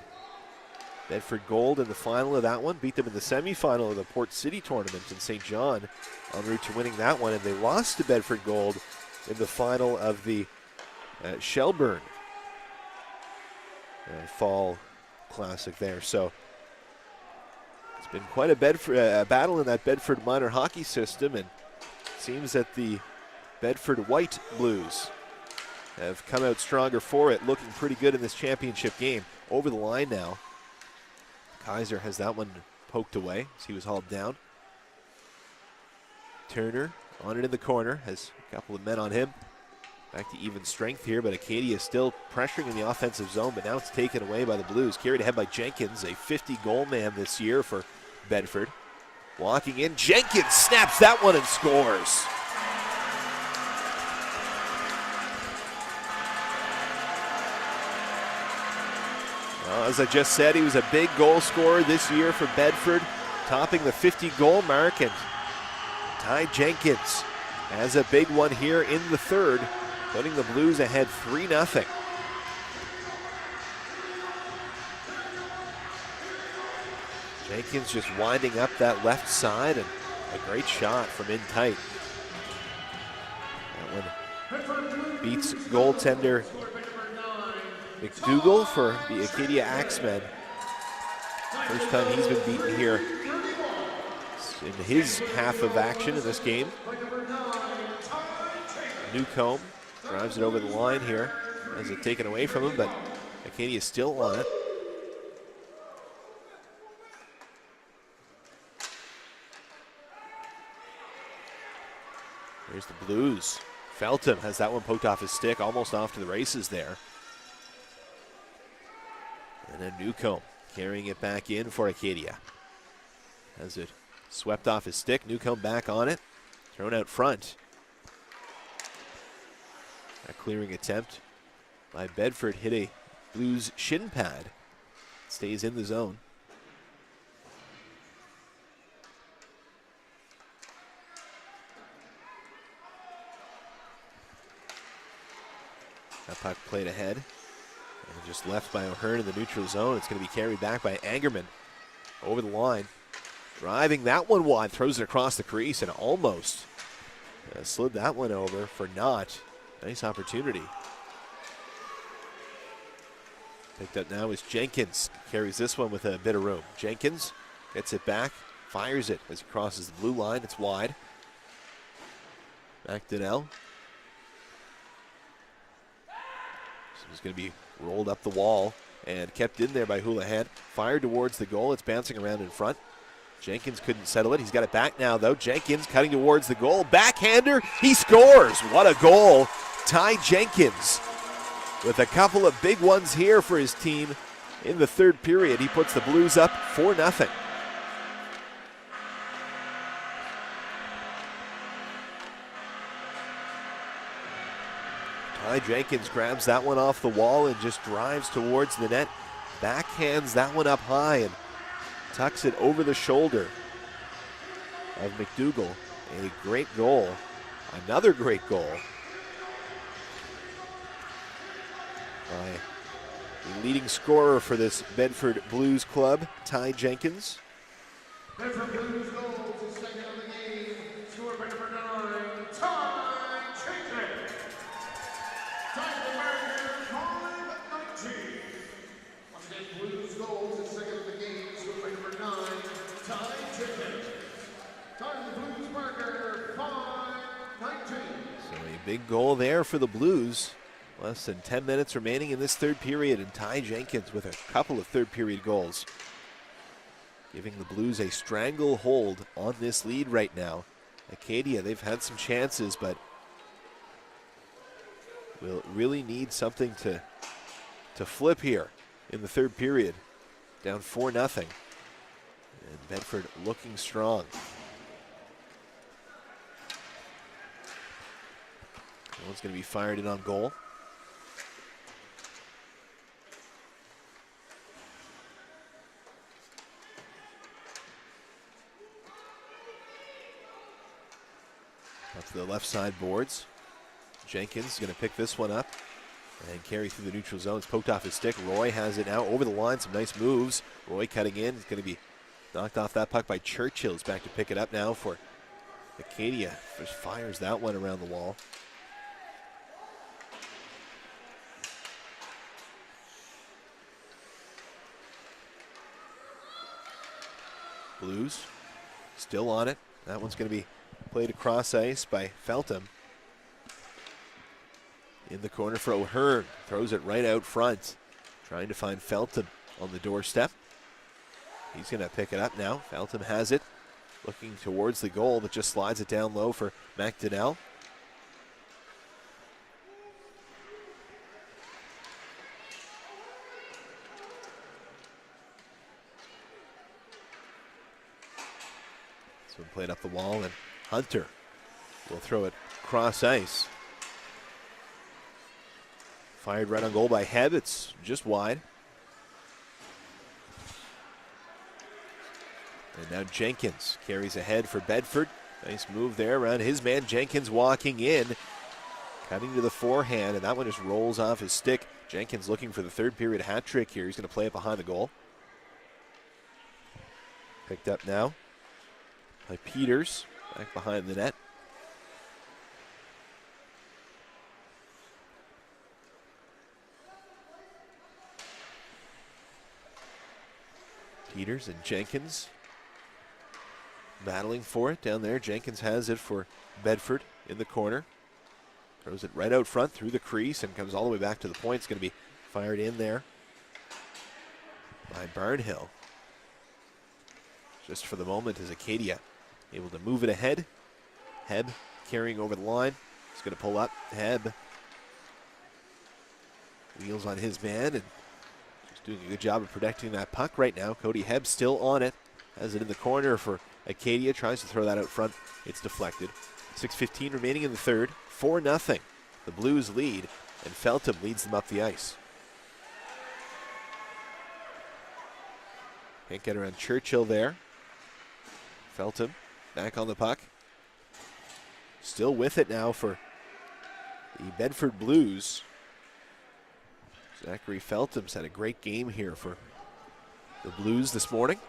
Bedford Gold in the final of that one. Beat them in the semifinal of the Port City tournament in St. John, en route to winning that one. And they lost to Bedford Gold in the final of the Shelburne Fall Classic there. So it's been quite a battle in that Bedford minor hockey system, and it seems that the Bedford White Blues have come out stronger for it, looking pretty good in this championship game. Over the line now. Kaiser has that one poked away as he was hauled down. Turner on it in the corner, has a couple of men on him. Back to even strength here, but Acadia is still pressuring in the offensive zone, but now it's taken away by the Blues. Carried ahead by Jenkins, a 50-goal man this year for Bedford. Walking in, Jenkins snaps that one and scores. Well, as I just said, he was a big goal scorer this year for Bedford, topping the 50-goal mark, and Ty Jenkins has a big one here in the third, putting the Blues ahead 3-0. Jenkins just winding up that left side, and a great shot from in tight. That one beats goaltender McDougall for the Acadia Axemen. First time he's been beaten here in his half of action in this game. Newcomb drives it over the line here. Has it taken away from him, but Acadia still on it. Here's the Blues. Feltham has that one poked off his stick, almost off to the races there. And then Newcomb carrying it back in for Acadia. Has it swept off his stick. Newcomb back on it. Thrown out front. A clearing attempt by Bedford hit a Blues shin pad. Stays in the zone. That puck played ahead. And just left by O'Hearn in the neutral zone. It's going to be carried back by Angerman over the line. Driving that one wide, throws it across the crease and almost slid that one over for Knott. Nice opportunity. Picked up now is Jenkins. Carries this one with a bit of room. Jenkins gets it back, fires it as he crosses the blue line. It's wide. McDonnell. He's going to be rolled up the wall and kept in there by Houlihan. Fired towards the goal. It's bouncing around in front. Jenkins couldn't settle it. He's got it back now, though. Jenkins cutting towards the goal. Backhander. He scores. What a goal. Ty Jenkins with a couple of big ones here for his team in the third period. He puts the Blues up 4-0. Ty Jenkins grabs that one off the wall and just drives towards the net. Backhands that one up high and tucks it over the shoulder of McDougall. A great goal. Another great goal by the leading scorer for this Bedford Blues club, Ty Jenkins. Bedford Blues goal to second of the game, scored by number 9, Ty Jenkins. Time to mark 5-19. Once again, Blues goal to second of the game, scored by number 9, Ty Jenkins. Time the Blues marker 5-19. So a big goal there for the Blues. Less than 10 minutes remaining in this third period, and Ty Jenkins with a couple of third period goals, giving the Blues a stranglehold on this lead right now. Acadia, they've had some chances, but will really need something to flip here in the third period. Down 4-0. And Bedford looking strong. That one's going to be fired in on goal. Up to the left side boards. Jenkins going to pick this one up and carry through the neutral zone. It's poked off his stick. Roy has it now over the line. Some nice moves. Roy cutting in. It's going to be knocked off that puck by Churchill. He's back to pick it up now for Acadia. Just fires that one around the wall. Blues still on it. That one's going to be played across ice by Feltham. In the corner for O'Hearn. Throws it right out front. Trying to find Feltham on the doorstep. He's going to pick it up now. Feltham has it. Looking towards the goal, but just slides it down low for McDonnell. one played up the wall, and Hunter will throw it cross ice. Fired right on goal by Hebb. It's just wide. And now Jenkins carries ahead for Bedford. Nice move there around his man. Jenkins walking in, cutting to the forehand, and that one just rolls off his stick. Jenkins looking for the third period hat trick here. He's going to play it behind the goal. Picked up now by Peters, back behind the net. Peters and Jenkins battling for it down there. Jenkins has it for Bedford in the corner. Throws it right out front through the crease and comes all the way back to the point. It's going to be fired in there by Barnhill. Just for the moment is Acadia able to move it ahead. Hebb carrying over the line. He's going to pull up. Hebb wheels on his man and just doing a good job of protecting that puck right now. Cody Hebb still on it. Has it in the corner for Acadia. Tries to throw that out front. It's deflected. 6:15 remaining in the third. 4-0. The Blues lead, and Feltham leads them up the ice. Can't get around Churchill there. Feltham back on the puck. Still with it now for the Bedford Blues. Zachary Feltham's had a great game here for the Blues this morning.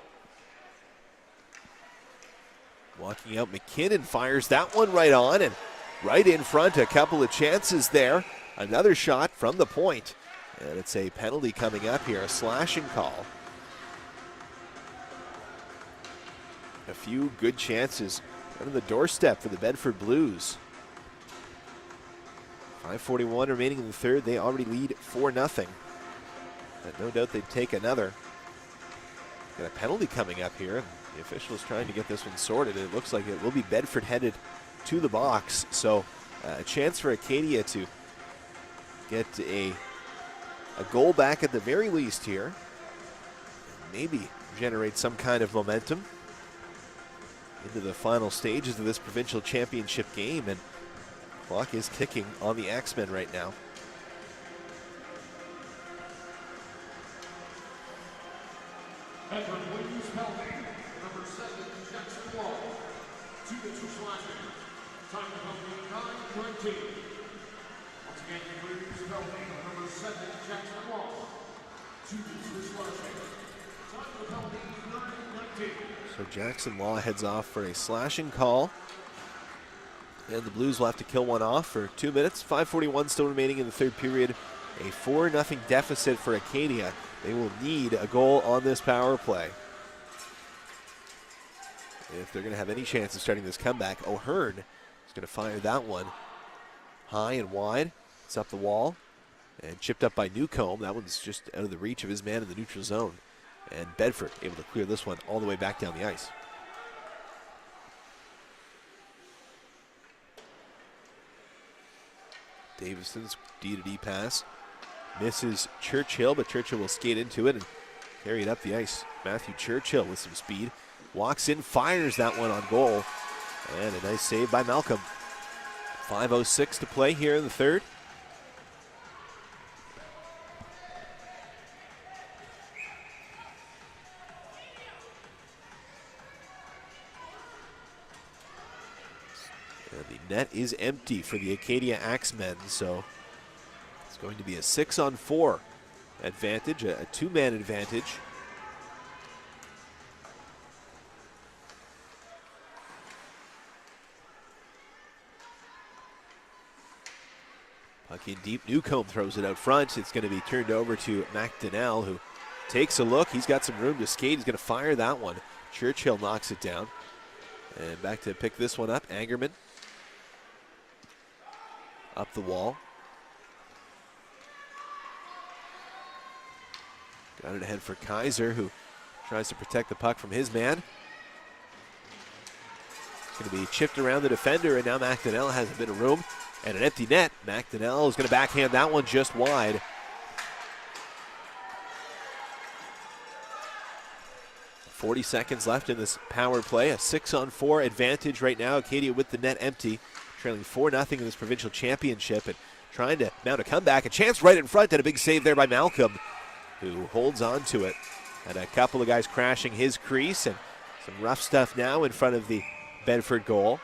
Walking out, McKinnon fires that one right on and right in front. A couple of chances there. Another shot from the point. And it's a penalty coming up here, a slashing call. A few good chances on the doorstep for the Bedford Blues. 5:41 remaining in the third. They already lead 4-0. And no doubt they'd take another. Got a penalty coming up here. The officials trying to get this one sorted. It looks like it will be Bedford headed to the box. So a chance for Acadia to get a goal back at the very least here. And maybe generate some kind of momentum into the final stages of this provincial championship game. And clock is ticking on the Axemen right now. Bedford Blues penalty, number 7, Jackson Wall. To the two slashing. Time to penalty 9:19. Once again, the Blues penalty, number 7, Jackson Wall. To the two slashing. Time to penalty 9:19. So Jackson Law heads off for a slashing call. And the Blues will have to kill one off for 2 minutes. 5:41 still remaining in the third period. A 4-0 deficit for Acadia. They will need a goal on this power play if they're going to have any chance of starting this comeback. O'Hearn is going to fire that one high and wide. It's up the wall and chipped up by Newcomb. That one's just out of the reach of his man in the neutral zone. And Bedford able to clear this one all the way back down the ice. Davison's D-to-D pass misses Churchill, but Churchill will skate into it and carry it up the ice. Matthew Churchill with some speed. Walks in, fires that one on goal. And a nice save by Malcolm. 5:06 to play here in the third. And the net is empty for the Acadia Axemen, so it's going to be a 6-on-4 advantage, a two-man advantage. Puck in deep, Newcomb throws it out front. It's going to be turned over to McDonnell, who takes a look. He's got some room to skate. He's going to fire that one. Churchill knocks it down. And back to pick this one up, Angerman. Up the wall. Got it ahead for Kaiser, who tries to protect the puck from his man. It's going to be chipped around the defender, and now McDonnell has a bit of room. And an empty net. McDonnell is going to backhand that one just wide. 40 seconds left in this power play. A 6-on-4 advantage right now. Acadia with the net empty, trailing 4-0 in this provincial championship and trying to mount a comeback. A chance right in front and a big save there by Malcolm, who holds on to it. And a couple of guys crashing his crease and some rough stuff now in front of the Bedford goal.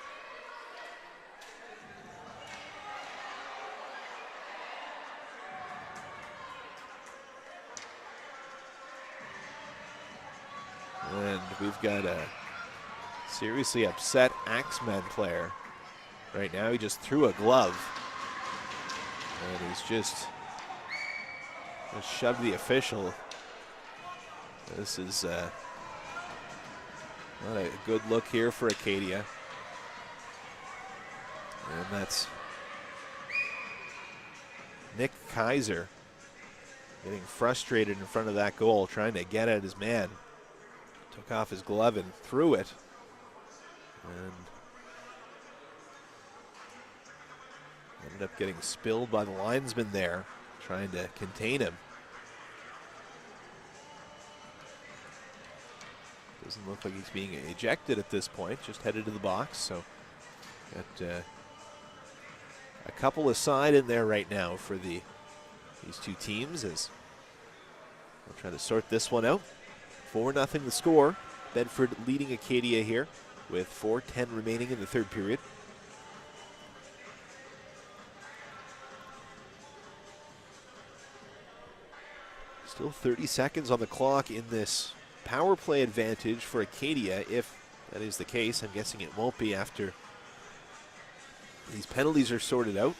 And we've got a seriously upset Axeman player. Right now he just threw a glove. And he's just shoved the official. This is not a good look here for Acadia. And that's Nick Kaiser getting frustrated in front of that goal, trying to get at his man. Took off his glove and threw it. And ended up getting spilled by the linesman there, trying to contain him. Doesn't look like he's being ejected at this point, just headed to the box. So got a couple aside in there right now for these two teams as we'll try to sort this one out. 4-0 the score. Bedford leading Acadia here with 4:10 remaining in the third period. Still 30 seconds on the clock in this power play advantage for Acadia. If that is the case, I'm guessing it won't be after these penalties are sorted out.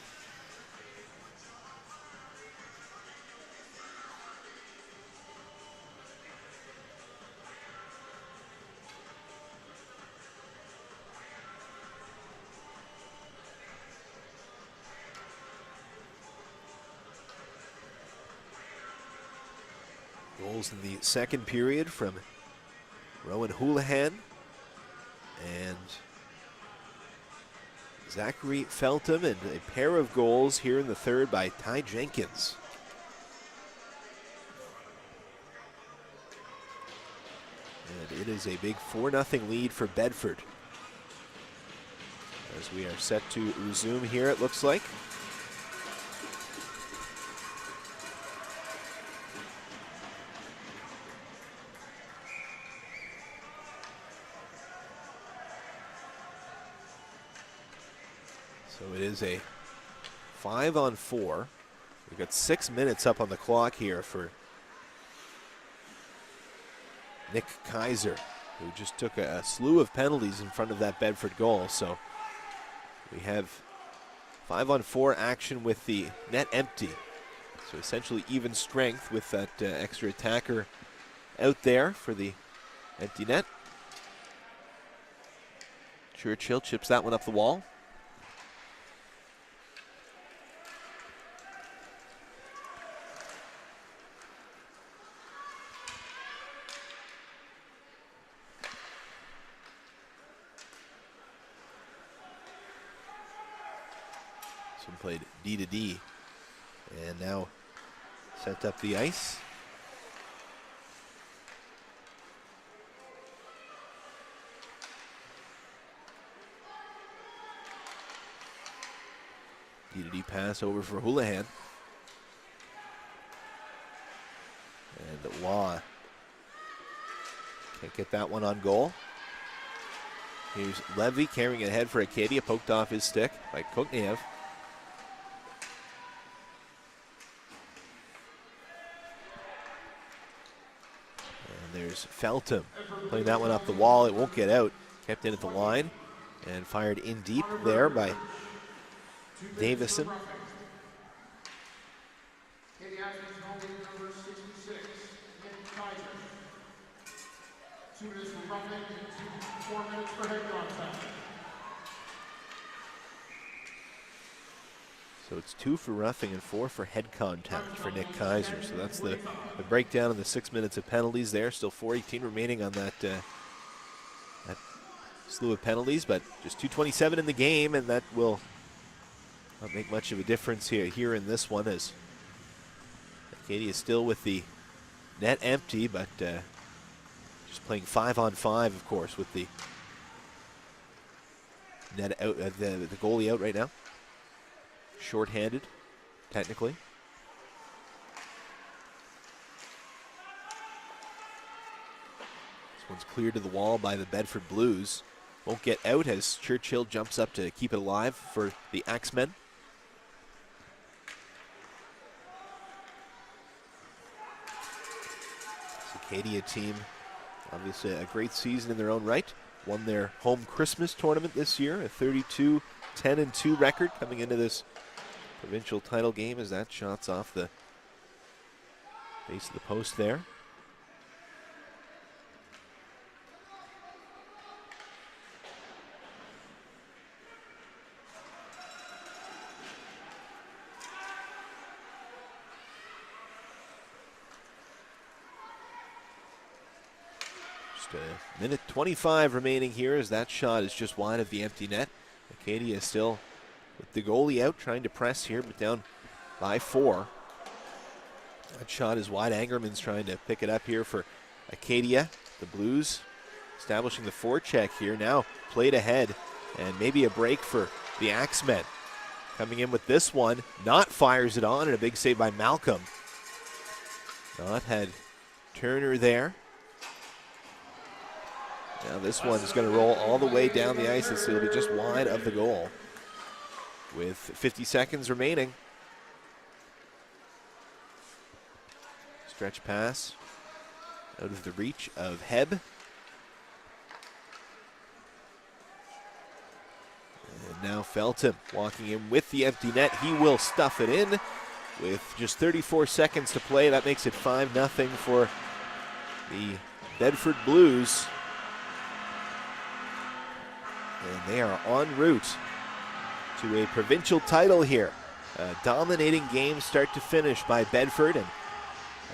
Goals in the second period from Rowan Houlihan and Zachary Feltham, and a pair of goals here in the third by Ty Jenkins. And it is a big 4-0 lead for Bedford as we are set to resume here, it looks like. So it is a 5-on-4. We've got 6 minutes up on the clock here for Nick Kaiser, who just took a slew of penalties in front of that Bedford goal. So we have 5-on-4 action with the net empty. So essentially even strength with that extra attacker out there for the empty net. Churchill chips that one up the wall. Played D to D and now sent up the ice. D to D pass over for Houlihan. And Law can't get that one on goal. Here's Levy carrying it ahead for Acadia, poked off his stick by Koknev. There's Feltham playing that one up the wall. It won't get out. Kept in at the line and fired in deep there by Davison. So it's 2 for roughing and 4 for head contact for Nick Kaiser. So that's the breakdown of the 6 minutes of penalties there. Still 4:18 remaining on that slew of penalties, but just 2:27 in the game, and that will not make much of a difference here in this one, as Acadia is still with the net empty, but just Just playing 5-on-5, of course, with the net out, the goalie out right now. Short-handed, technically. This one's cleared to the wall by the Bedford Blues. Won't get out as Churchill jumps up to keep it alive for the Axemen. This Acadia team, obviously a great season in their own right. Won their home Christmas tournament this year, a 32-10-2 record coming into this provincial title game as that shot's off the base of the post there. Just a minute 25 remaining here as that shot is just wide of the empty net. Acadia still with the goalie out, trying to press here, but down by 4. That shot is wide. Angerman's trying to pick it up here for Acadia. The Blues establishing the forecheck here. Now played ahead, and maybe a break for the Axemen. Coming in with this one. Knott fires it on, and a big save by Malcolm. Knott had Turner there. Now this one is going to roll all the way down the ice. It'll be just wide of the goal. With 50 seconds remaining. Stretch pass out of the reach of Heb. And now Felton walking in with the empty net. He will stuff it in with just 34 seconds to play. That makes it 5-0 for the Bedford Blues. And they are en route to a provincial title here. A dominating game start to finish by Bedford, and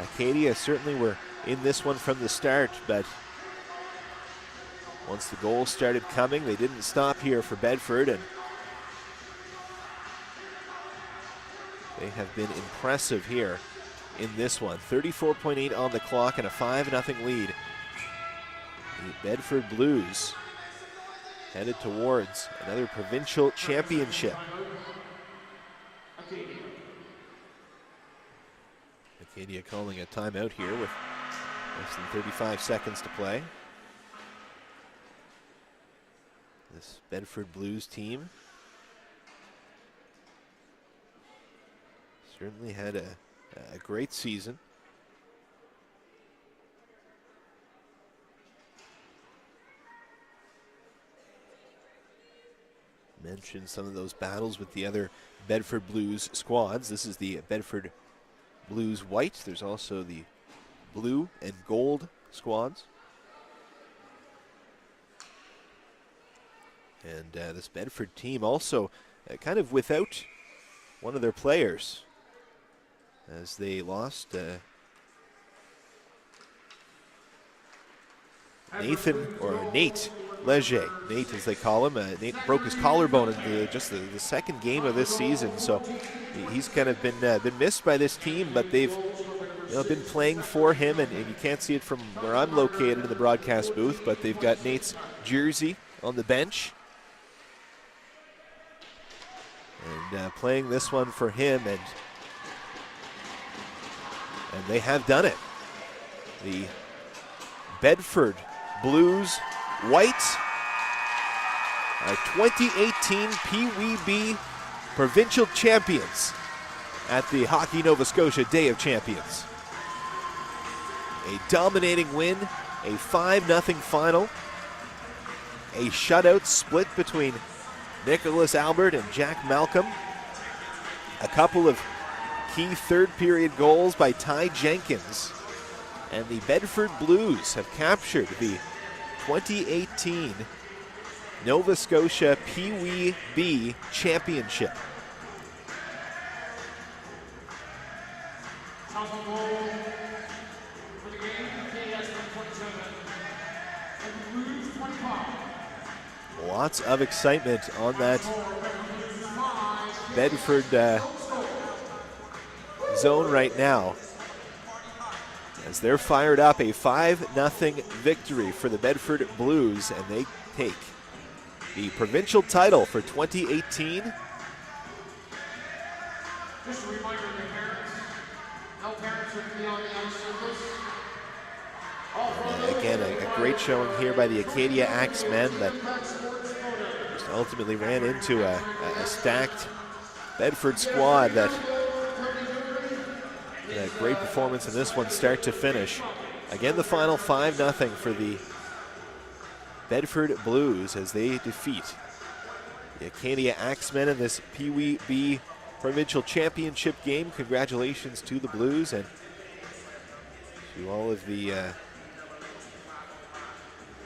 Acadia certainly were in this one from the start, but once the goals started coming, they didn't stop here for Bedford, and they have been impressive here in this one. 34.8 on the clock and a 5-0 lead. The Bedford Blues headed towards another provincial championship. Acadia calling a timeout here with less than 35 seconds to play. This Bedford Blues team certainly had a great season. Mentioned some of those battles with the other Bedford Blues squads. This is the Bedford Blues white. There's also the blue and gold squads. And this Bedford team also kind of without one of their players as they lost Nate Leger. Nate, as they call him. Nate broke his collarbone in just the second game of this season, so he's kind of been missed by this team, but they've been playing for him, and you can't see it from where I'm located in the broadcast booth, but they've got Nate's jersey on the bench. And playing this one for him, and they have done it. The Bedford Blues white are 2018 Peewee B provincial champions at the Hockey Nova Scotia Day of Champions. A dominating win, a 5-0 final, a shutout split between Nicholas Albert and Jack Malcolm, a couple of key third period goals by Ty Jenkins, and the Bedford Blues have captured the 2018 Nova Scotia Peewee B Championship. Lots of excitement on that Bedford zone right now. as they're fired up. A 5-0 victory for the Bedford Blues, and they take the provincial title for 2018. Just a reminder to parents, no parents are to be on the ice surface. Again, a great showing here by the Acadia Axemen that just ultimately ran into a stacked Bedford squad that had a great performance in this one, start to finish. Again, the final 5-0 for the Bedford Blues as they defeat the Acadia Axemen in this Peewee B Provincial Championship game. Congratulations to the Blues and to all of the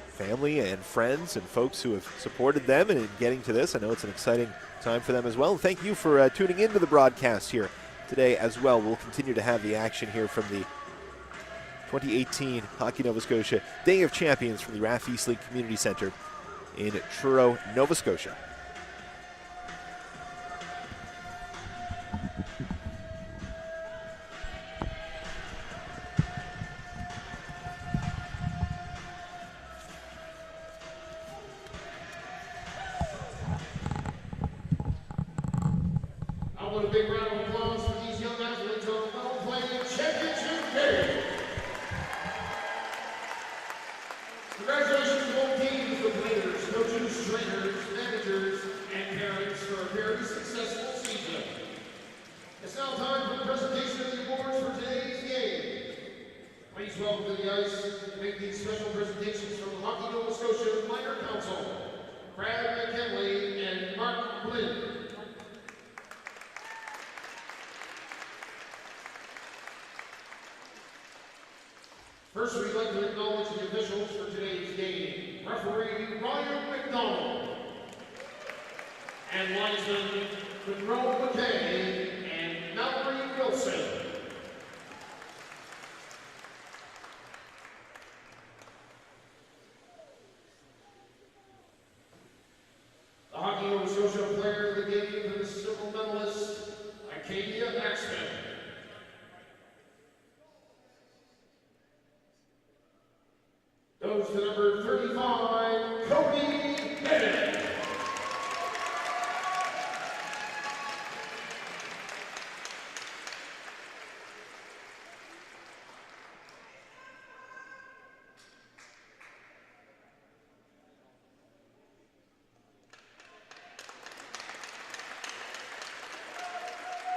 family and friends and folks who have supported them in getting to this. I know it's an exciting time for them as well. And thank you for tuning into the broadcast here today as well. We'll continue to have the action here from the 2018 Hockey Nova Scotia Day of Champions from the RAF East League Community Centre in Truro, Nova Scotia. I want a big round of applause for these young athletes on a well-played championship game. Congratulations to all teams, the players, coaches, trainers, managers, and parents for a very successful season. It's now time for the presentation of the awards for today's game. Please welcome to the ice to make these special presentations from the Hockey Nova Scotia Minor Council, Brad McKinley and Mark Blinn. First, we'd like to acknowledge the officials for today's game. Referee Ryan McDonald and linesman Monroe McKay and Mallory Wilson. The Hockey Nova Scotia player of the game for the silver medalist, Acadia Axemen. Goes to number 35, Cody Bennett.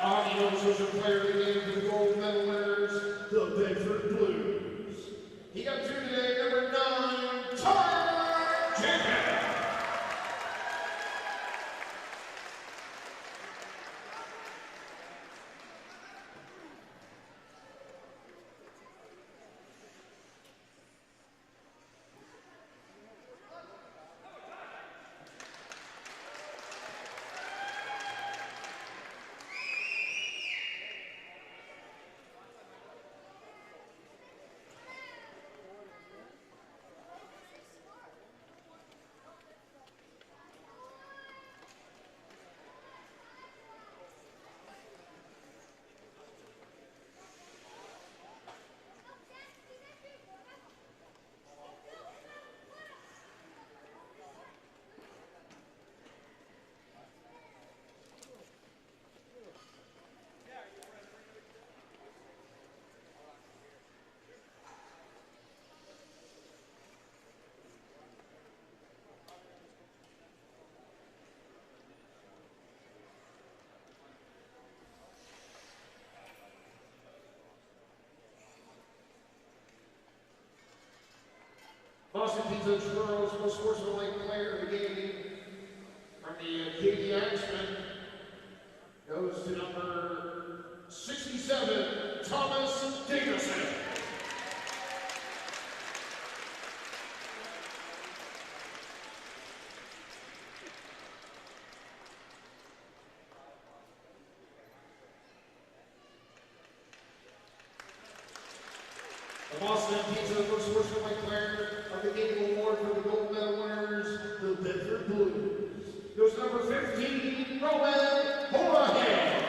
Hockey Nova Scotia player of the game for the gold medal winners, the Bedford Blues. He got through today, number 9, Tyler Jenkins. Boston Pizza Churros most sportsmanlike player of the game from the Acadia Axemen goes to number 67, Thomas Davison. The Boston Pizza most sportsmanlike player of the game award for the gold medal winners, the Bedford Blues. Goes number 15, Rowan Horahan.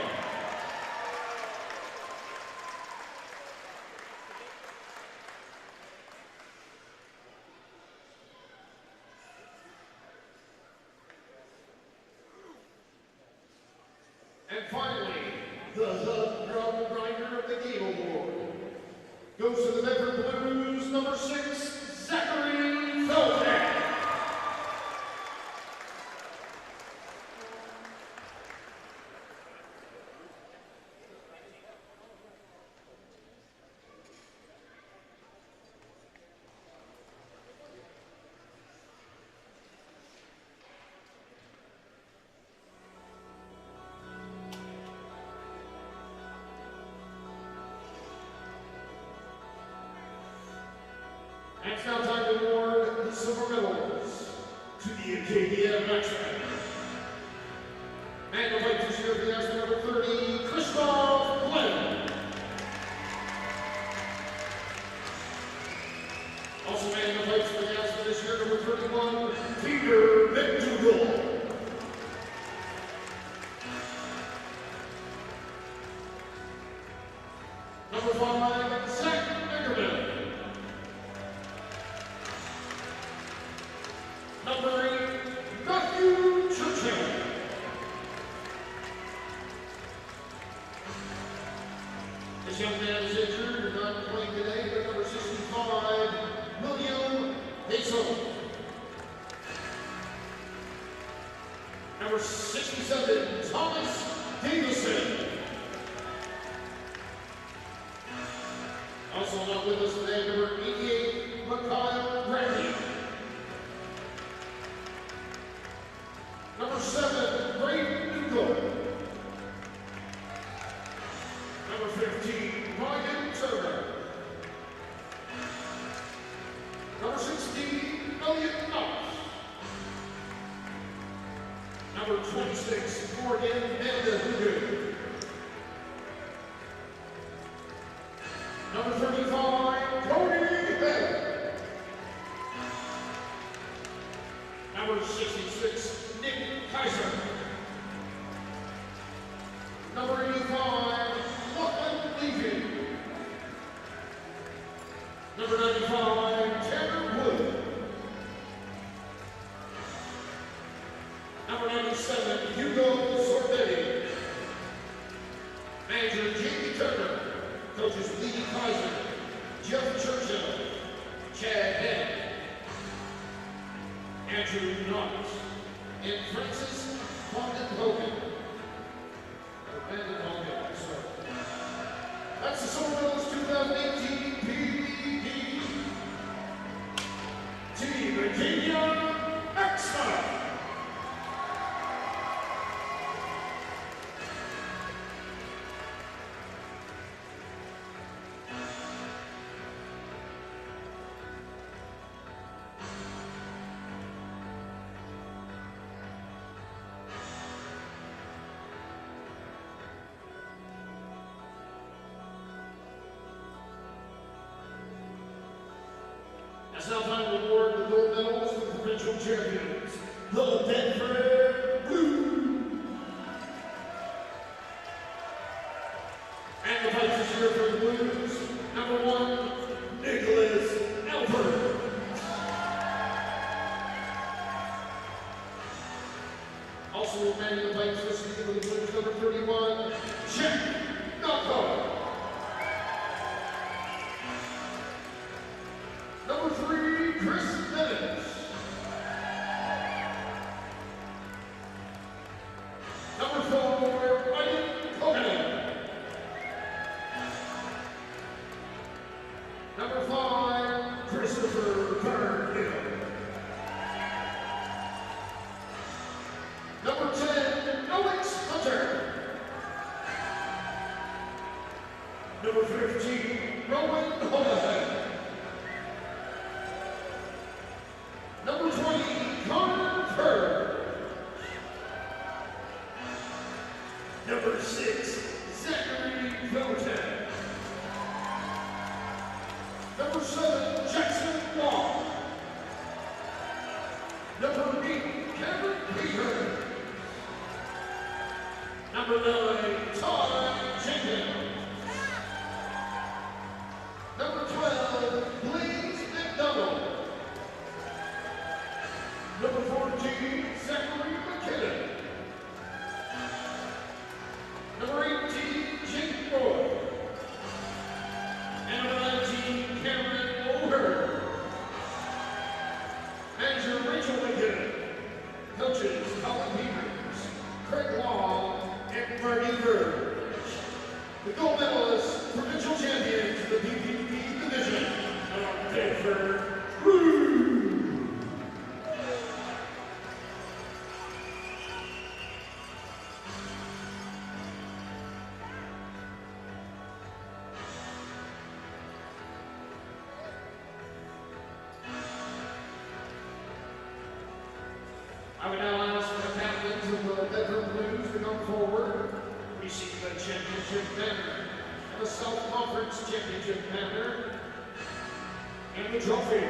goes to the Bedford Blues, number 6, Zachary Felton. And it's now time to award the silver medals to the Acadia Maxman. And the plate this year for the Aspen number 30, Christoph Glenn. Also manning the plates for the Aspen this year, number 31, Peter McDougall. Number 5, Zach Nickerman. Number 8, Matthew Churchill. This young man is injured and not playing today, but number 65, William Hazel. Number 67, Thomas Davison. Also not with us today, number 88, Mikhail Randy. Number 7, Ray Newcomb. Number 15, Ryan Turner. Number 16, Elliot Knox. Number 26, Morgan Vanderhoogen. Number 35, Cody Bell. Number 66, Nick Kaiser. Number 85, Lachlan Levy. Number 95, Tanner Wood. Number 97, Hugo Sorbetti. Manager Jamie Turner. Coaches Lee Kaiser, Jeff Churchill, Chad Head, Andrew Knott, and Francis Condon Hogan. That's the Silver Medals 2018 Peewee B Team Acadia X-Final. It's now time to award the gold medals to the provincial champions, the Bedford Blues. And the fight this year for the Blues, number 1, Nicholas Albert. Also manning the fight this year for the Blues, number 31, Jack Knockout. Number 3, Chris Bennett. Number 4, Ryan Cohen. Number 5, Christopher Cargill. Number 10, Alex Hunter. Number 15, Rowan Holohan. Number 20, Connor Kerr. Number 6, Zachary Felton. Number 7, Jackson Wong. Number 8, Cameron Peter. Number 9, Todd Jenkins. Number 12, Blaze McDonald. Number 14, Zachary McKinnon. Number 18, Jake Boyd. And number 19, I would now ask the captains of the Bedford Blues to come forward, receive the championship banner, and the South Conference Championship banner, and the trophy.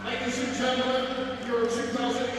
Ladies and gentlemen, your 2018